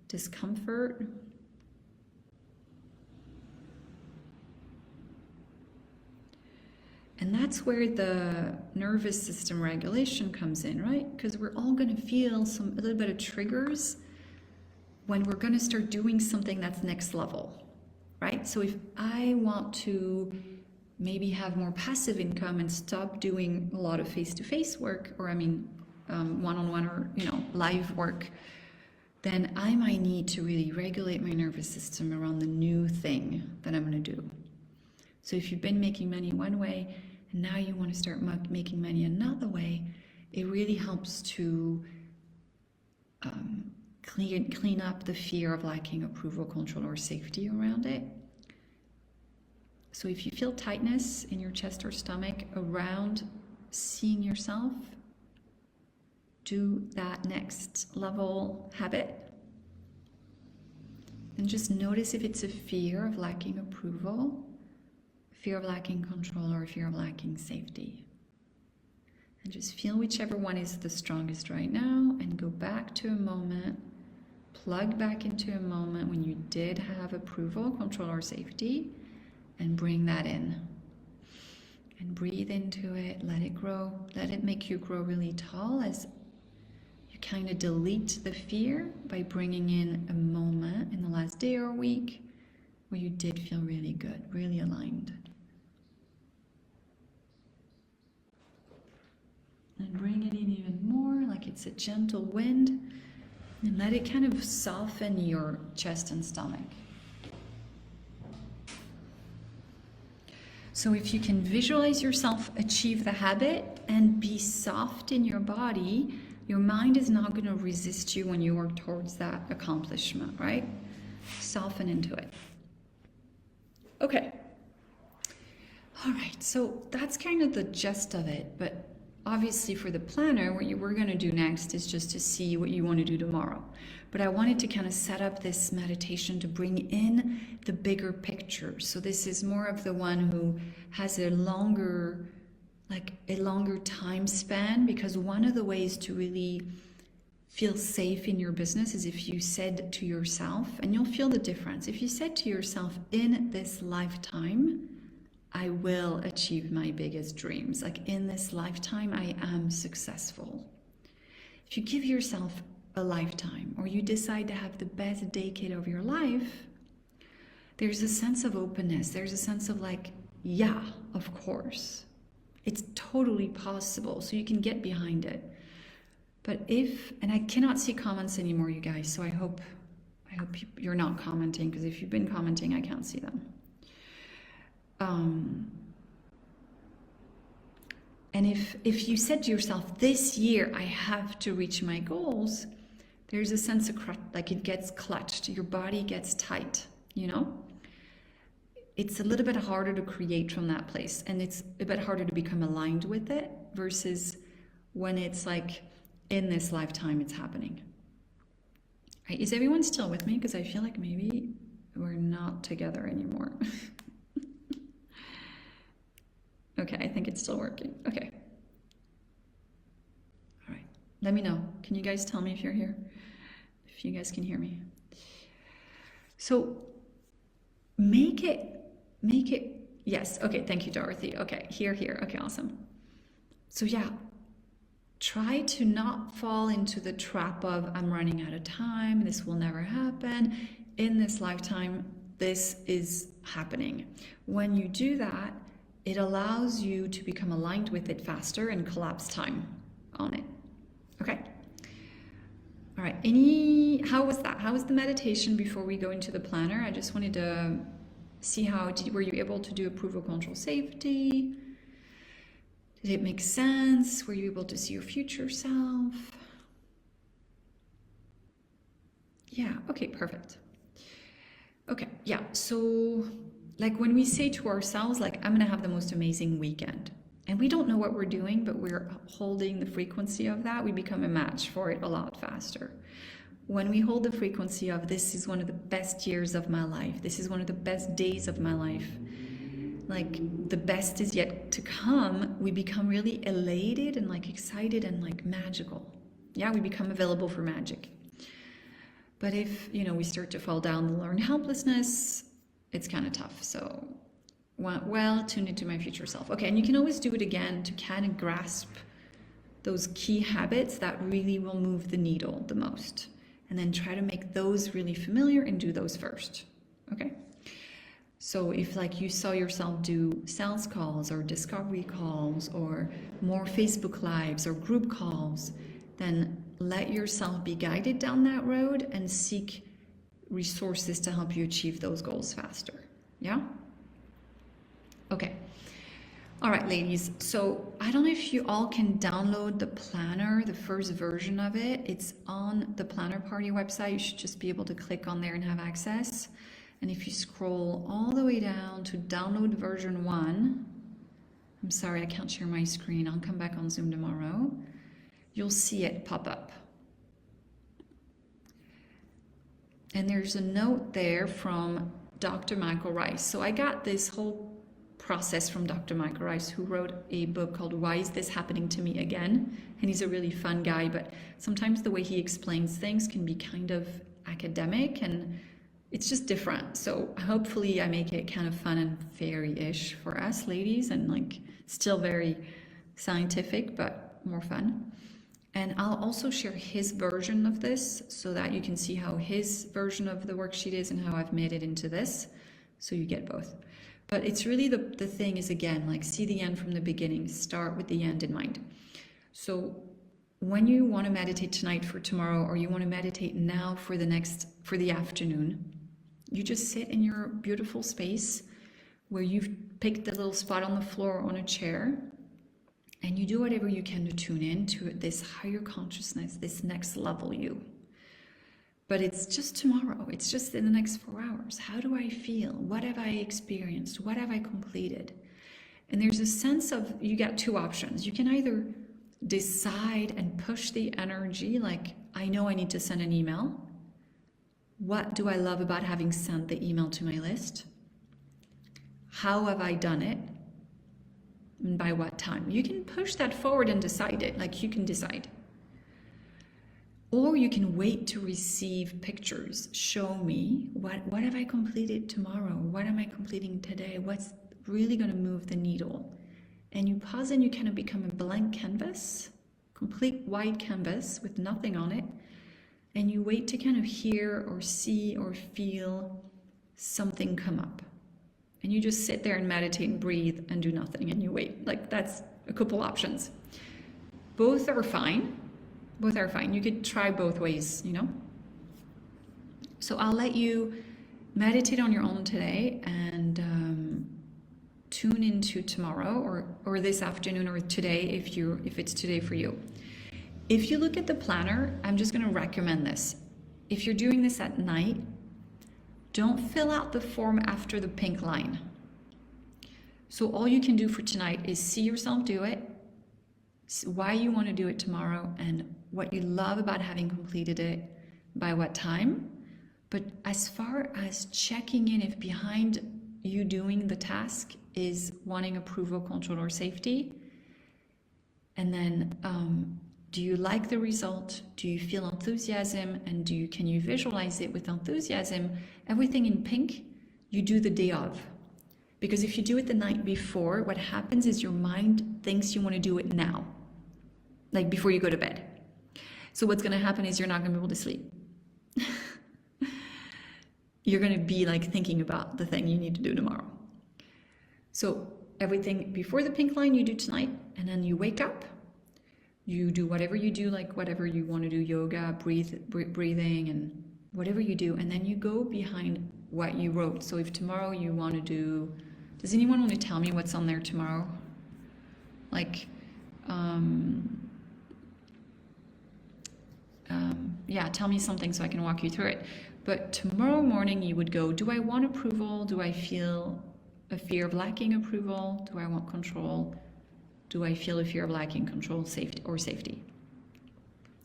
Speaker 1: discomfort? And that's where the nervous system regulation comes in, right? Because we're all going to feel a little bit of triggers when we're going to start doing something that's next level, right? So if I want to maybe have more passive income and stop doing a lot of face-to-face work, or one-on-one or live work, then I might need to really regulate my nervous system around the new thing that I'm going to do. So if you've been making money one way and now you want to start making money another way, it really helps to clean up the fear of lacking approval, control, or safety around it. So if you feel tightness in your chest or stomach around seeing yourself do that next level habit, then just notice if it's a fear of lacking approval, fear of lacking control, or fear of lacking safety. And just feel whichever one is the strongest right now, and go back to a moment, plug back into a moment when you did have approval, control, or safety, and bring that in. And breathe into it, let it grow, let it make you grow really tall as you kind of delete the fear by bringing in a moment in the last day or week where you did feel really good, really aligned. And bring it in even more, like it's a gentle wind, and let it kind of soften your chest and stomach. So if you can visualize yourself achieve the habit and be soft in your body, your mind is not going to resist you when you work towards that accomplishment, right? Soften into it. Okay. All right, so that's kind of the gist of it, but obviously for the planner, what we're going to do next is just to see what you want to do tomorrow. But I wanted to kind of set up this meditation to bring in the bigger picture. So this is more of the one who has a longer time span, because one of the ways to really feel safe in your business is if you said to yourself, and you'll feel the difference, if you said to yourself, in this lifetime, I will achieve my biggest dreams. Like, in this lifetime, I am successful. If you give yourself a lifetime, or you decide to have the best decade of your life, there's a sense of openness. There's a sense of like, yeah, of course. It's totally possible. So you can get behind it. But and I cannot see comments anymore, you guys. So I hope you're not commenting, because if you've been commenting, I can't see them. And if you said to yourself, this year I have to reach my goals, there's a sense of like it gets clutched, your body gets tight, It's a little bit harder to create from that place, and it's a bit harder to become aligned with it versus when it's like, in this lifetime it's happening. Right? Is everyone still with me? Because I feel like maybe we're not together anymore. Okay, I think it's still working. Okay. All right. Let me know. Can you guys tell me if you're here? if you guys can hear me. So make it, yes, okay, thank you, Dorothy. Okay, here, okay, awesome. So yeah, try to not fall into the trap of I'm running out of time, this will never happen, in this lifetime, this is happening. When you do that, it allows you to become aligned with it faster and collapse time on it. Okay. All right. How was that? How was the meditation before we go into the planner? I just wanted to see were you able to do approval, control, safety? Did it make sense? Were you able to see your future self? Yeah. Okay. Perfect. Okay. Yeah. So like when we say to ourselves, like, I'm going to have the most amazing weekend, and we don't know what we're doing, but we're holding the frequency of that, we become a match for it a lot faster. When we hold the frequency of this is one of the best years of my life, this is one of the best days of my life, like the best is yet to come, we become really elated and like excited and like magical. Yeah, we become available for magic. But if, we start to fall down and learn helplessness, it's kind of tough. So, well, tune into my future self. Okay, and you can always do it again to kind of grasp those key habits that really will move the needle the most. And then try to make those really familiar and do those first. Okay? So if like you saw yourself do sales calls or discovery calls or more Facebook Lives or group calls, then let yourself be guided down that road and seek resources to help you achieve those goals faster. Yeah? Okay. All right, ladies. So I don't know if you all can download the planner, the first version of it. It's on the Planner Party website. You should just be able to click on there and have access. And if you scroll all the way down to download version 1, I'm sorry, I can't share my screen. I'll come back on Zoom tomorrow. You'll see it pop up. And there's a note there from Dr. Michael Rice. So I got this whole process from Dr. Michael Rice, who wrote a book called Why Is This Happening to Me Again? And he's a really fun guy, but sometimes the way he explains things can be kind of academic and it's just different. So hopefully I make it kind of fun and fairy-ish for us ladies and like still very scientific, but more fun. And I'll also share his version of this so that you can see how his version of the worksheet is and how I've made it into this. So you get both. But it's really the thing is, again, like see the end from the beginning, start with the end in mind. So when you want to meditate tonight for tomorrow, or you want to meditate now for the afternoon, you just sit in your beautiful space where you've picked the little spot on the floor or on a chair. And you do whatever you can to tune in to this higher consciousness, this next level you. But it's just tomorrow. It's just in the next 4 hours. How do I feel? What have I experienced? What have I completed? And there's a sense of, you got two options. You can either decide and push the energy, like, I know I need to send an email. What do I love about having sent the email to my list? How have I done it? And by what time? You can push that forward and decide it, like you can decide. Or you can wait to receive pictures. Show me, what have I completed tomorrow? What am I completing today? What's really going to move the needle? And you pause and you kind of become a blank canvas, complete white canvas with nothing on it. And you wait to kind of hear or see or feel something come up. And you just sit there and meditate and breathe and do nothing and you wait. Like that's a couple options. Both are fine. Both are fine. You could try both ways, So I'll let you meditate on your own today and tune into tomorrow or this afternoon or today if it's today for you. If you look at the planner, I'm just going to recommend this. If you're doing this at night, don't fill out the form after the pink line. So all you can do for tonight is see yourself do it, why you want to do it tomorrow, and what you love about having completed it, by what time. But as far as checking in if behind you doing the task is wanting approval, control, or safety, and then Do you like the result? Do you feel enthusiasm? And can you visualize it with enthusiasm? Everything in pink, you do the day of. Because if you do it the night before, what happens is your mind thinks you want to do it now, like before you go to bed. So what's going to happen is you're not going to be able to sleep. You're going to be like thinking about the thing you need to do tomorrow. So everything before the pink line you do tonight, and then you wake up. You do whatever you do, like whatever you want to do, yoga, breathing, and whatever you do. And then you go behind what you wrote. So if tomorrow you want to do, does anyone want to tell me what's on there tomorrow? Like, yeah, tell me something so I can walk you through it. But tomorrow morning you would go, do I want approval? Do I feel a fear of lacking approval? Do I want control? Do I feel a fear of lacking control, safety?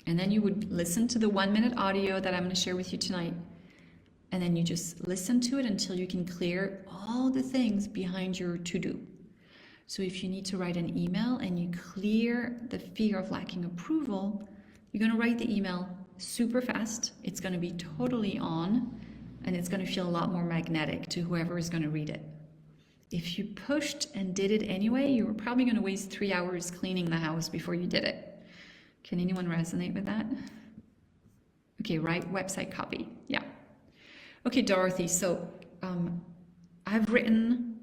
Speaker 1: And then you would listen to the 1-minute audio that I'm going to share with you tonight. And then you just listen to it until you can clear all the things behind your to-do. So if you need to write an email and you clear the fear of lacking approval, you're going to write the email super fast. It's going to be totally on, and it's going to feel a lot more magnetic to whoever is going to read it. If you pushed and did it anyway, you were probably going to waste 3 hours cleaning the house before you did it. Can anyone resonate with that? Okay, write website copy. Yeah. Okay, Dorothy, so I've written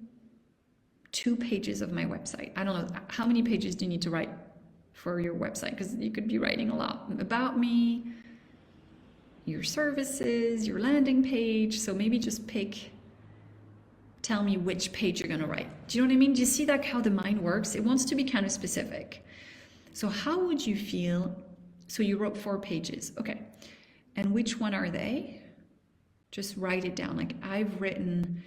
Speaker 1: 2 pages of my website. I don't know, how many pages do you need to write for your website? Because you could be writing a lot about me, your services, your landing page. So maybe just tell me which page you're going to write. Do you know what I mean? Do you see how the mind works? It wants to be kind of specific. So how would you feel? So you wrote 4 pages. Okay. And which one are they? Just write it down. Like I've written.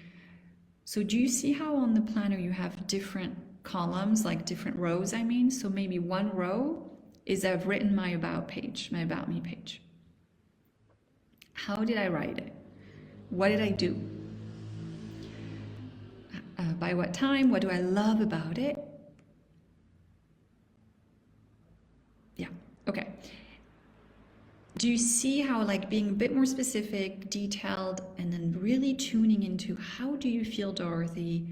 Speaker 1: So do you see how on the planner you have different columns, like different rows, I mean? So maybe one row is I've written my about page, my about me page. How did I write it? What did I do? By what time? What do I love about it? Yeah, okay. Do you see how like being a bit more specific, detailed, and then really tuning into how do you feel, Dorothy,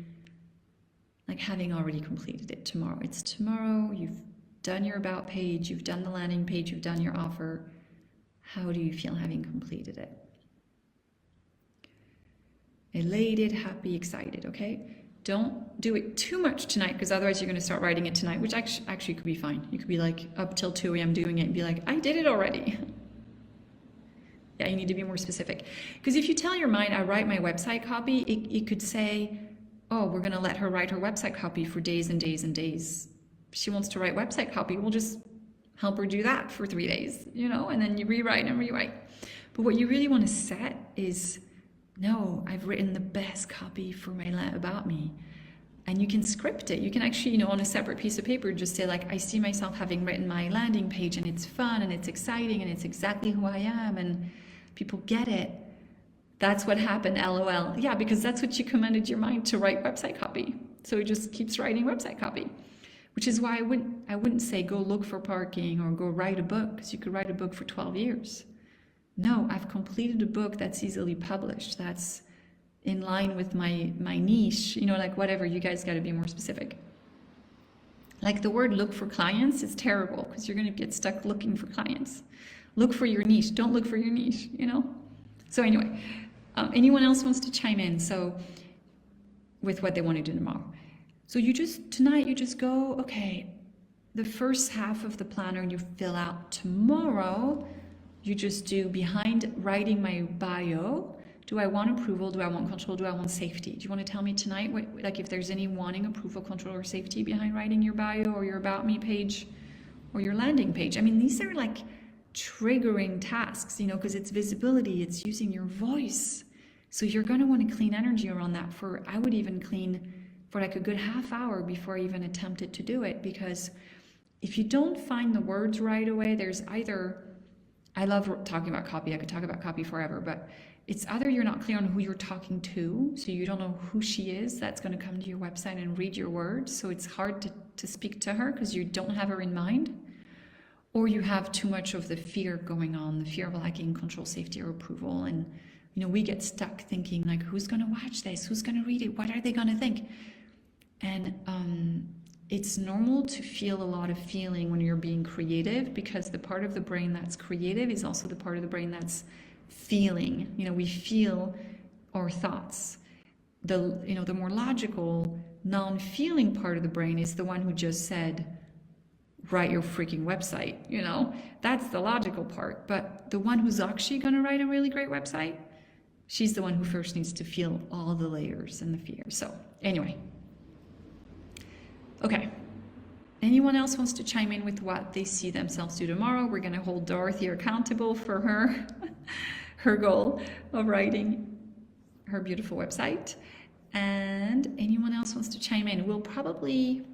Speaker 1: like having already completed it tomorrow? It's tomorrow, you've done your about page, you've done the landing page, you've done your offer. How do you feel having completed it? Elated, happy, excited, okay? Don't do it too much tonight, because otherwise you're going to start writing it tonight, which actually could be fine. You could be like up till 2 a.m. doing it and be like, I did it already. Yeah, you need to be more specific. Because if you tell your mind, I write my website copy, it could say, oh, we're going to let her write her website copy for days and days and days. If she wants to write website copy, we'll just help her do that for 3 days, and then you rewrite and rewrite. But what you really want to set is, no, I've written the best copy for my about me. And you can script it. You can actually, on a separate piece of paper, just say like, I see myself having written my landing page and it's fun and it's exciting and it's exactly who I am and people get it. That's what happened, LOL. Yeah, because that's what you commanded your mind to write website copy. So it just keeps writing website copy, which is why I wouldn't say go look for parking or go write a book, because you could write a book for 12 years. No, I've completed a book that's easily published. That's in line with my niche, like whatever. You guys got to be more specific. Like the word look for clients is terrible, because you're going to get stuck looking for clients. Look for your niche. Don't look for your niche, So anyway, anyone else wants to chime in? So with what they want to do tomorrow. So tonight you just go, okay, the first half of the planner you fill out tomorrow. You just do behind writing my bio. Do I want approval? Do I want control? Do I want safety? Do you want to tell me tonight, like if there's any wanting approval, control, or safety behind writing your bio or your about me page or your landing page? I mean, these are like triggering tasks, because it's visibility, it's using your voice. So you're going to want to clean energy around that I would even clean for like a good half hour before I even attempted to do it. Because if you don't find the words right away, there's either, I love talking about copy. I could talk about copy forever, but it's either you're not clear on who you're talking to, so you don't know who she is that's going to come to your website and read your words, so it's hard to speak to her because you don't have her in mind, or you have too much of the fear going on, the fear of lacking control, safety, or approval. And, you know, we get stuck thinking like, who's going to watch this? Who's going to read it? What are they going to think? And it's normal to feel a lot of feeling when you're being creative, because the part of the brain that's creative is also the part of the brain that's feeling. You know, we feel our thoughts. The more logical, non-feeling part of the brain is the one who just said, write your freaking website, you know, that's the logical part. But the one who's actually going to write a really great website, she's the one who first needs to feel all the layers and the fear. So anyway, okay. Anyone else wants to chime in with what they see themselves do tomorrow? We're going to hold Dorothee accountable for her goal of writing her beautiful website. And anyone else wants to chime in? We'll probably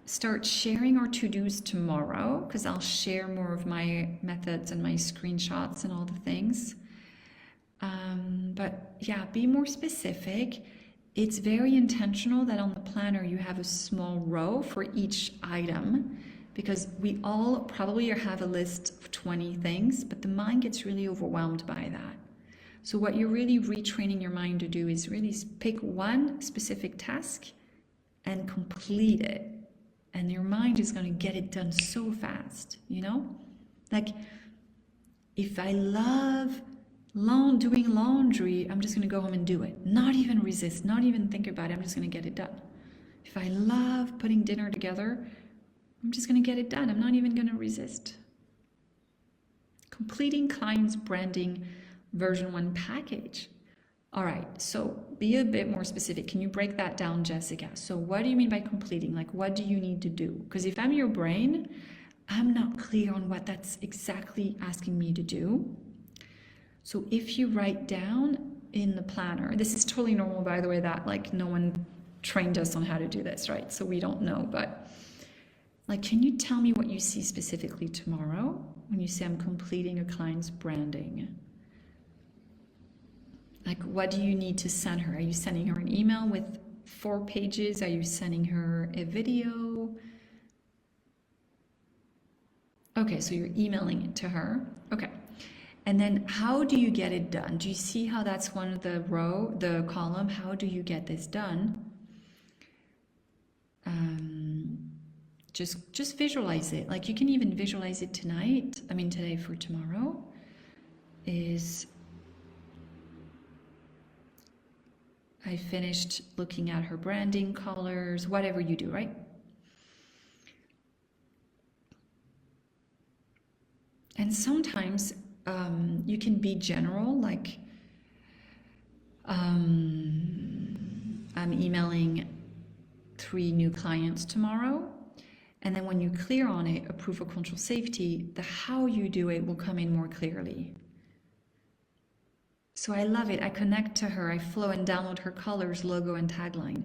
Speaker 1: start sharing our to-dos tomorrow, because I'll share more of my methods and my screenshots and all the things. But yeah, be more specific. It's very intentional that on the planner you have a small row for each item, because we all probably have a list of 20 things, but the mind gets really overwhelmed by that. So what you're really retraining your mind to do is really pick one specific task and complete it. And your mind is going to get it done so fast, you know? Like, if I love doing laundry, I'm just going to go home and do it. Not even resist, not even think about it. I'm just going to get it done. If I love putting dinner together, I'm just going to get it done. I'm not even going to resist. Completing clients' branding version 1 package. All right, so be a bit more specific. Can you break that down, Jessica? So what do you mean by completing? Like, what do you need to do? Because if I'm your brain, I'm not clear on what that's exactly asking me to do. So if you write down in the planner, this is totally normal, by the way, that like no one trained us on how to do this, right? So we don't know, but like, can you tell me what you see specifically tomorrow when you say I'm completing a client's branding? Like, what do you need to send her? Are you sending her an email with 4 pages? Are you sending her a video? Okay, so you're emailing it to her. Okay. And then how do you get it done? Do you see how that's one of the column? How do you get this done? Just visualize it. Like, you can even visualize it tonight. I mean, today for tomorrow is I finished looking at her branding colors, whatever you do, right? And sometimes you can be general, like I'm emailing 3 new clients tomorrow. And then when you clear on it, approval, control, safety, the how you do it will come in more clearly. So I love it. I connect to her, I flow and download her colors, logo, and tagline.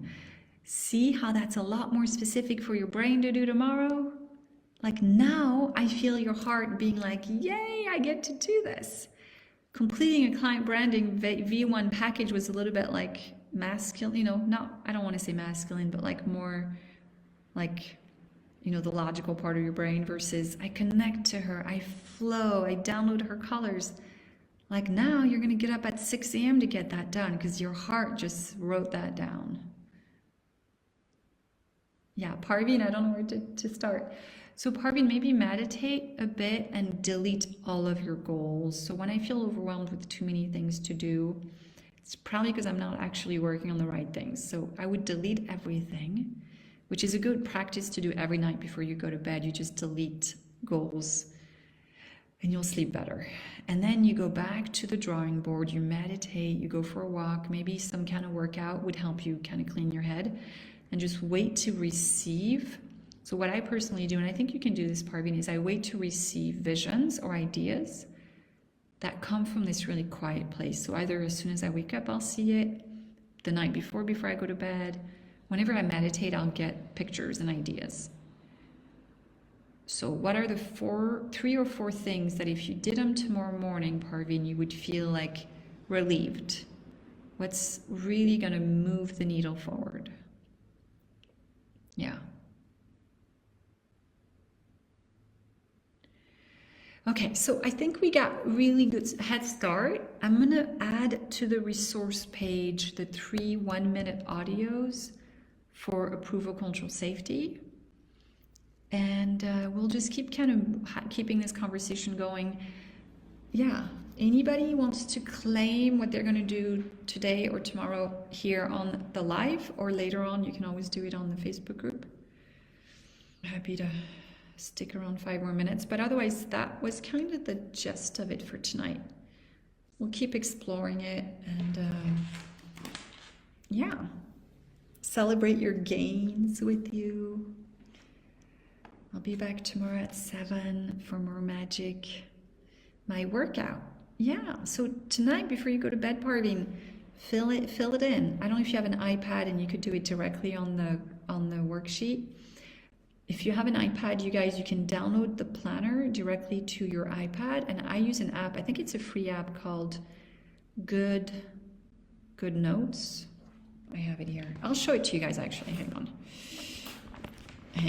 Speaker 1: See how that's a lot more specific for your brain to do tomorrow? Like, now I feel your heart being like, yay, I get to do this. Completing a client branding V1 package was a little bit like masculine, you know, I don't want to say masculine, but like more like, you know, the logical part of your brain versus I connect to her, I flow, I download her colors. Like, now you're going to get up at 6 a.m. to get that done because your heart just wrote that down. Yeah, Parveen, I don't know where to start. So Parveen, maybe meditate a bit and delete all of your goals. So when I feel overwhelmed with too many things to do, it's probably because I'm not actually working on the right things. So I would delete everything, which is a good practice to do every night before you go to bed. You just delete goals and you'll sleep better. And then you go back to the drawing board, you meditate, you go for a walk, maybe some kind of workout would help you kind of clean your head, and just wait to receive. So what I personally do, and I think you can do this, Parveen, is I wait to receive visions or ideas that come from this really quiet place. So either as soon as I wake up, I'll see it, the night before I go to bed. Whenever I meditate, I'll get pictures and ideas. So what are the 3 or 4 things that if you did them tomorrow morning, Parveen, you would feel like relieved? What's really going to move the needle forward? Yeah. Okay, so I think we got really good head start. I'm gonna add to the resource page the 3 1-minute audios for approval, control, safety. And we'll just keep keeping this conversation going. Yeah, anybody wants to claim what they're gonna do today or tomorrow here on the live, or later on, you can always do it on the Facebook group. I'm happy to stick around 5 more minutes, but otherwise that was kind of the gist of it for tonight. We'll keep exploring it, and yeah, celebrate your gains with you. I'll be back tomorrow at 7 for more magic. My workout, yeah, so tonight before you go to bed, Parveen, fill it in. I don't know if you have an iPad and you could do it directly on the worksheet. If you have an iPad, you guys, you can download the planner directly to your iPad. And I use an app, I think it's a free app called Good Notes. I have it here. I'll show it to you guys actually. Hang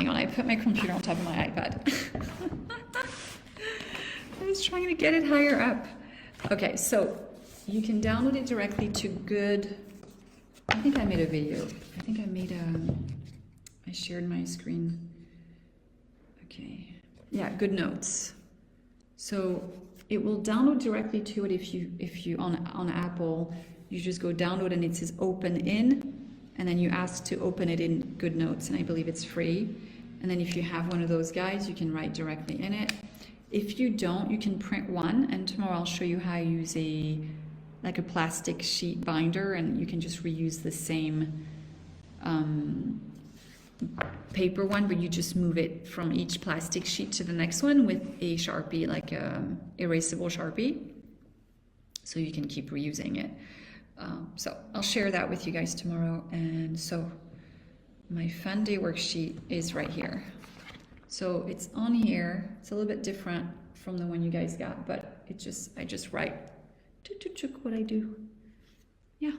Speaker 1: on, I put my computer on top of my iPad. I was trying to get it higher up. Okay, so you can download it directly to Good. I think I made a video. I think I shared my screen. Okay, yeah, Good Notes. So it will download directly to it if you on Apple, you just go download and it says open in, and then you ask to open it in Good Notes, and I believe it's free. And then if you have one of those guys, you can write directly in it. If you don't, you can print one, and tomorrow I'll show you how to use a plastic sheet binder, and you can just reuse the same paper one, but you just move it from each plastic sheet to the next one with a Sharpie, like a erasable Sharpie, so you can keep reusing it. So I'll share that with you guys tomorrow. And so my fun day worksheet is right here. So it's on here. It's a little bit different from the one you guys got, but I just write what I do. Yeah.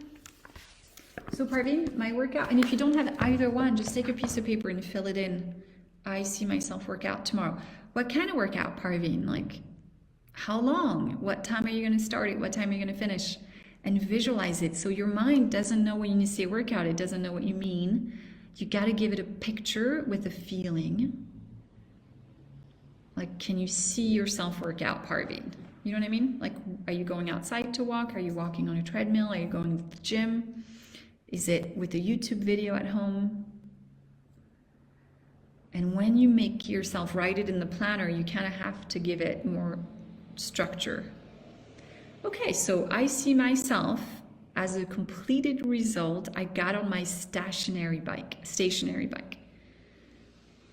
Speaker 1: So Parveen, my workout, and if you don't have either one, just take a piece of paper and fill it in. I see myself work out tomorrow. What kind of workout, Parveen? Like, how long? What time are you going to start it? What time are you going to finish? And visualize it. So your mind doesn't know when you say workout. It doesn't know what you mean. You got to give it a picture with a feeling. Like, can you see yourself work out, Parveen? You know what I mean? Like, are you going outside to walk? Are you walking on a treadmill? Are you going to the gym? Is it with a YouTube video at home? And when you make yourself write it in the planner, you kind of have to give it more structure. Okay, so I see myself as a completed result. I got on my stationary bike.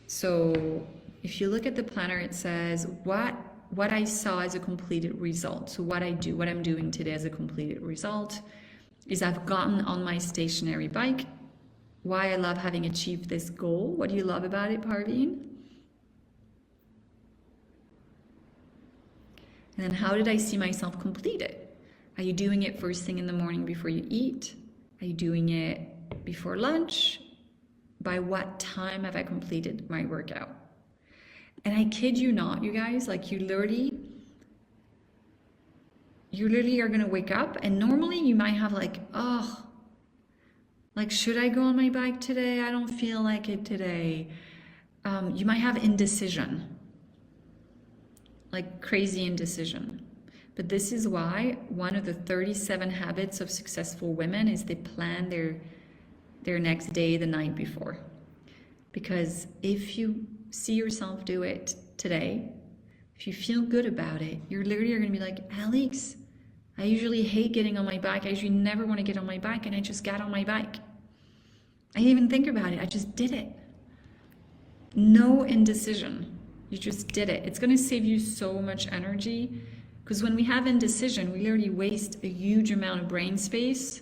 Speaker 1: So if you look at the planner, it says what I saw as a completed result. So what I'm doing today as a completed result is I've gotten on my stationary bike. Why I love having achieved this goal. What do you love about it, Parveen? And then how did I see myself complete it? Are you doing it first thing in the morning before you eat? Are you doing it before lunch? By what time have I completed my workout? And I kid you not, you guys, like you literally are going to wake up, and normally you might have like, oh, like, should I go on my bike today? I don't feel like it today. You might have indecision, like crazy indecision. But this is why one of the 37 habits of successful women is they plan their next day the night before. Because if you see yourself do it today, if you feel good about it, you're literally going to be like, Alixe, I usually hate getting on my bike. I usually never want to get on my bike, and I just got on my bike. I didn't even think about it. I just did it. No indecision. You just did it. It's going to save you so much energy, because when we have indecision, we literally waste a huge amount of brain space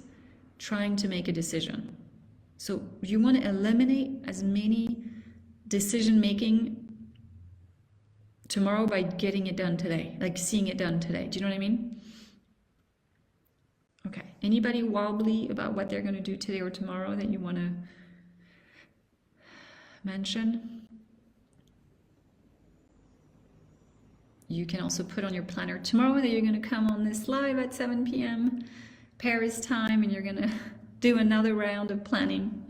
Speaker 1: trying to make a decision. So you want to eliminate as many decision making tomorrow by getting it done today, like seeing it done today. Do you know what I mean? Okay, anybody wobbly about what they're going to do today or tomorrow that you want to mention? you can also put on your planner tomorrow that you're going to come on this live at 7 p.m. Paris time, and you're going to do another round of planning.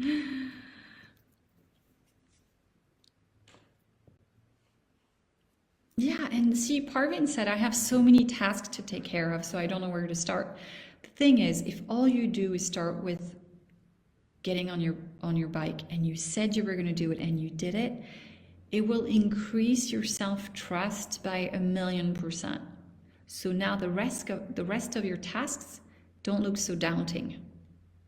Speaker 1: Yeah, and see, Parvin said, I have so many tasks to take care of, so I don't know where to start. The thing is, if all you do is start with getting on your bike, and you said you were going to do it and you did it, it will increase your self-trust by 1,000,000%. So now the rest of your tasks don't look so daunting.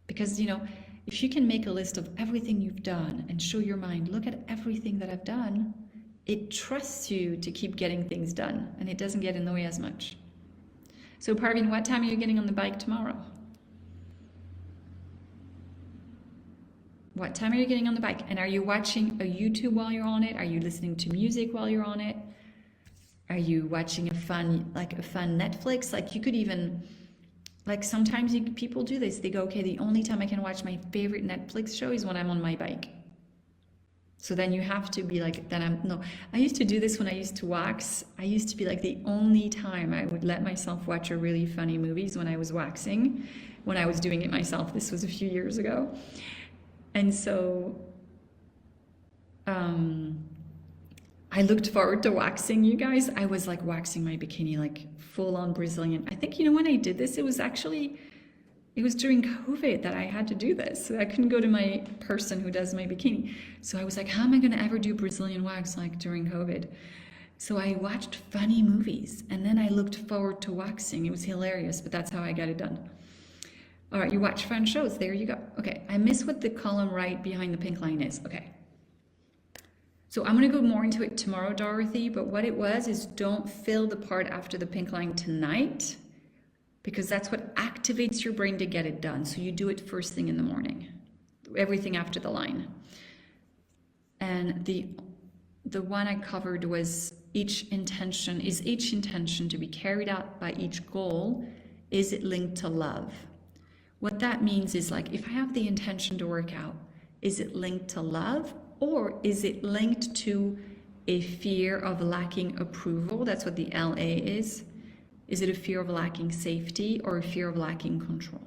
Speaker 1: Because, you know, if you can make a list of everything you've done and show your mind, look at everything that I've done, it trusts you to keep getting things done, and it doesn't get in the way as much. So Parvin, what time are you getting on the bike tomorrow? What time are you getting on the bike? And are you watching a YouTube while you're on it? Are you listening to music while you're on it? Are you watching a fun Netflix? Like, you could even, like, sometimes people do this. They go, okay, the only time I can watch my favorite Netflix show is when I'm on my bike. So then you have to be like, I used to do this when I used to wax. I used to be like, the only time I would let myself watch a really funny movies when I was waxing, when I was doing it myself. This was a few years ago. And so I looked forward to waxing, you guys. I was like waxing my bikini, like full on Brazilian. I think, you know, when I did this, it was during COVID that I had to do this. So I couldn't go to my person who does my bikini. So I was like, how am I going to ever do Brazilian wax like during COVID? So I watched funny movies, and then I looked forward to waxing. It was hilarious, but that's how I got it done. All right, you watch fun shows. There you go. Okay, I miss what the column right behind the pink line is. Okay. So I'm going to go more into it tomorrow, Dorothee, but what it was is, don't fill the part after the pink line tonight, because that's what activates your brain to get it done. So you do it first thing in the morning, everything after the line. And the one I covered was, each intention to be carried out by each goal, is it linked to love? What that means is, like, if I have the intention to work out, is it linked to love, or is it linked to a fear of lacking approval? That's what the LA is. Is it a fear of lacking safety, or a fear of lacking control?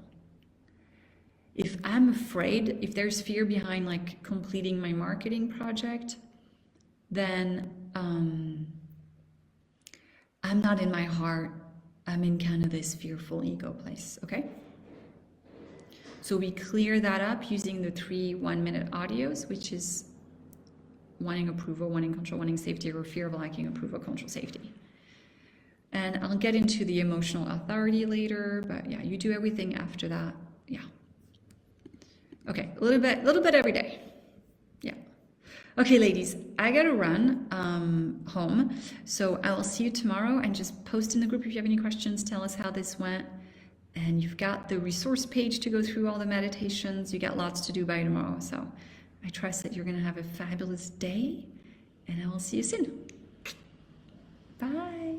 Speaker 1: If I'm afraid, if there's fear behind like completing my marketing project, then I'm not in my heart. I'm in kind of this fearful ego place, okay? So we clear that up using the 3 1-minute audios, which is wanting approval, wanting control, wanting safety, or fear of lacking approval, control, safety. And I'll get into the emotional authority later, but yeah, you do everything after that. Yeah. Okay, a little bit every day. Yeah. Okay, ladies, I gotta run home. So I will see you tomorrow, and just post in the group if you have any questions. Tell us how this went. And you've got the resource page to go through all the meditations. You got lots to do by tomorrow. So I trust that you're going to have a fabulous day, and I will see you soon. Bye.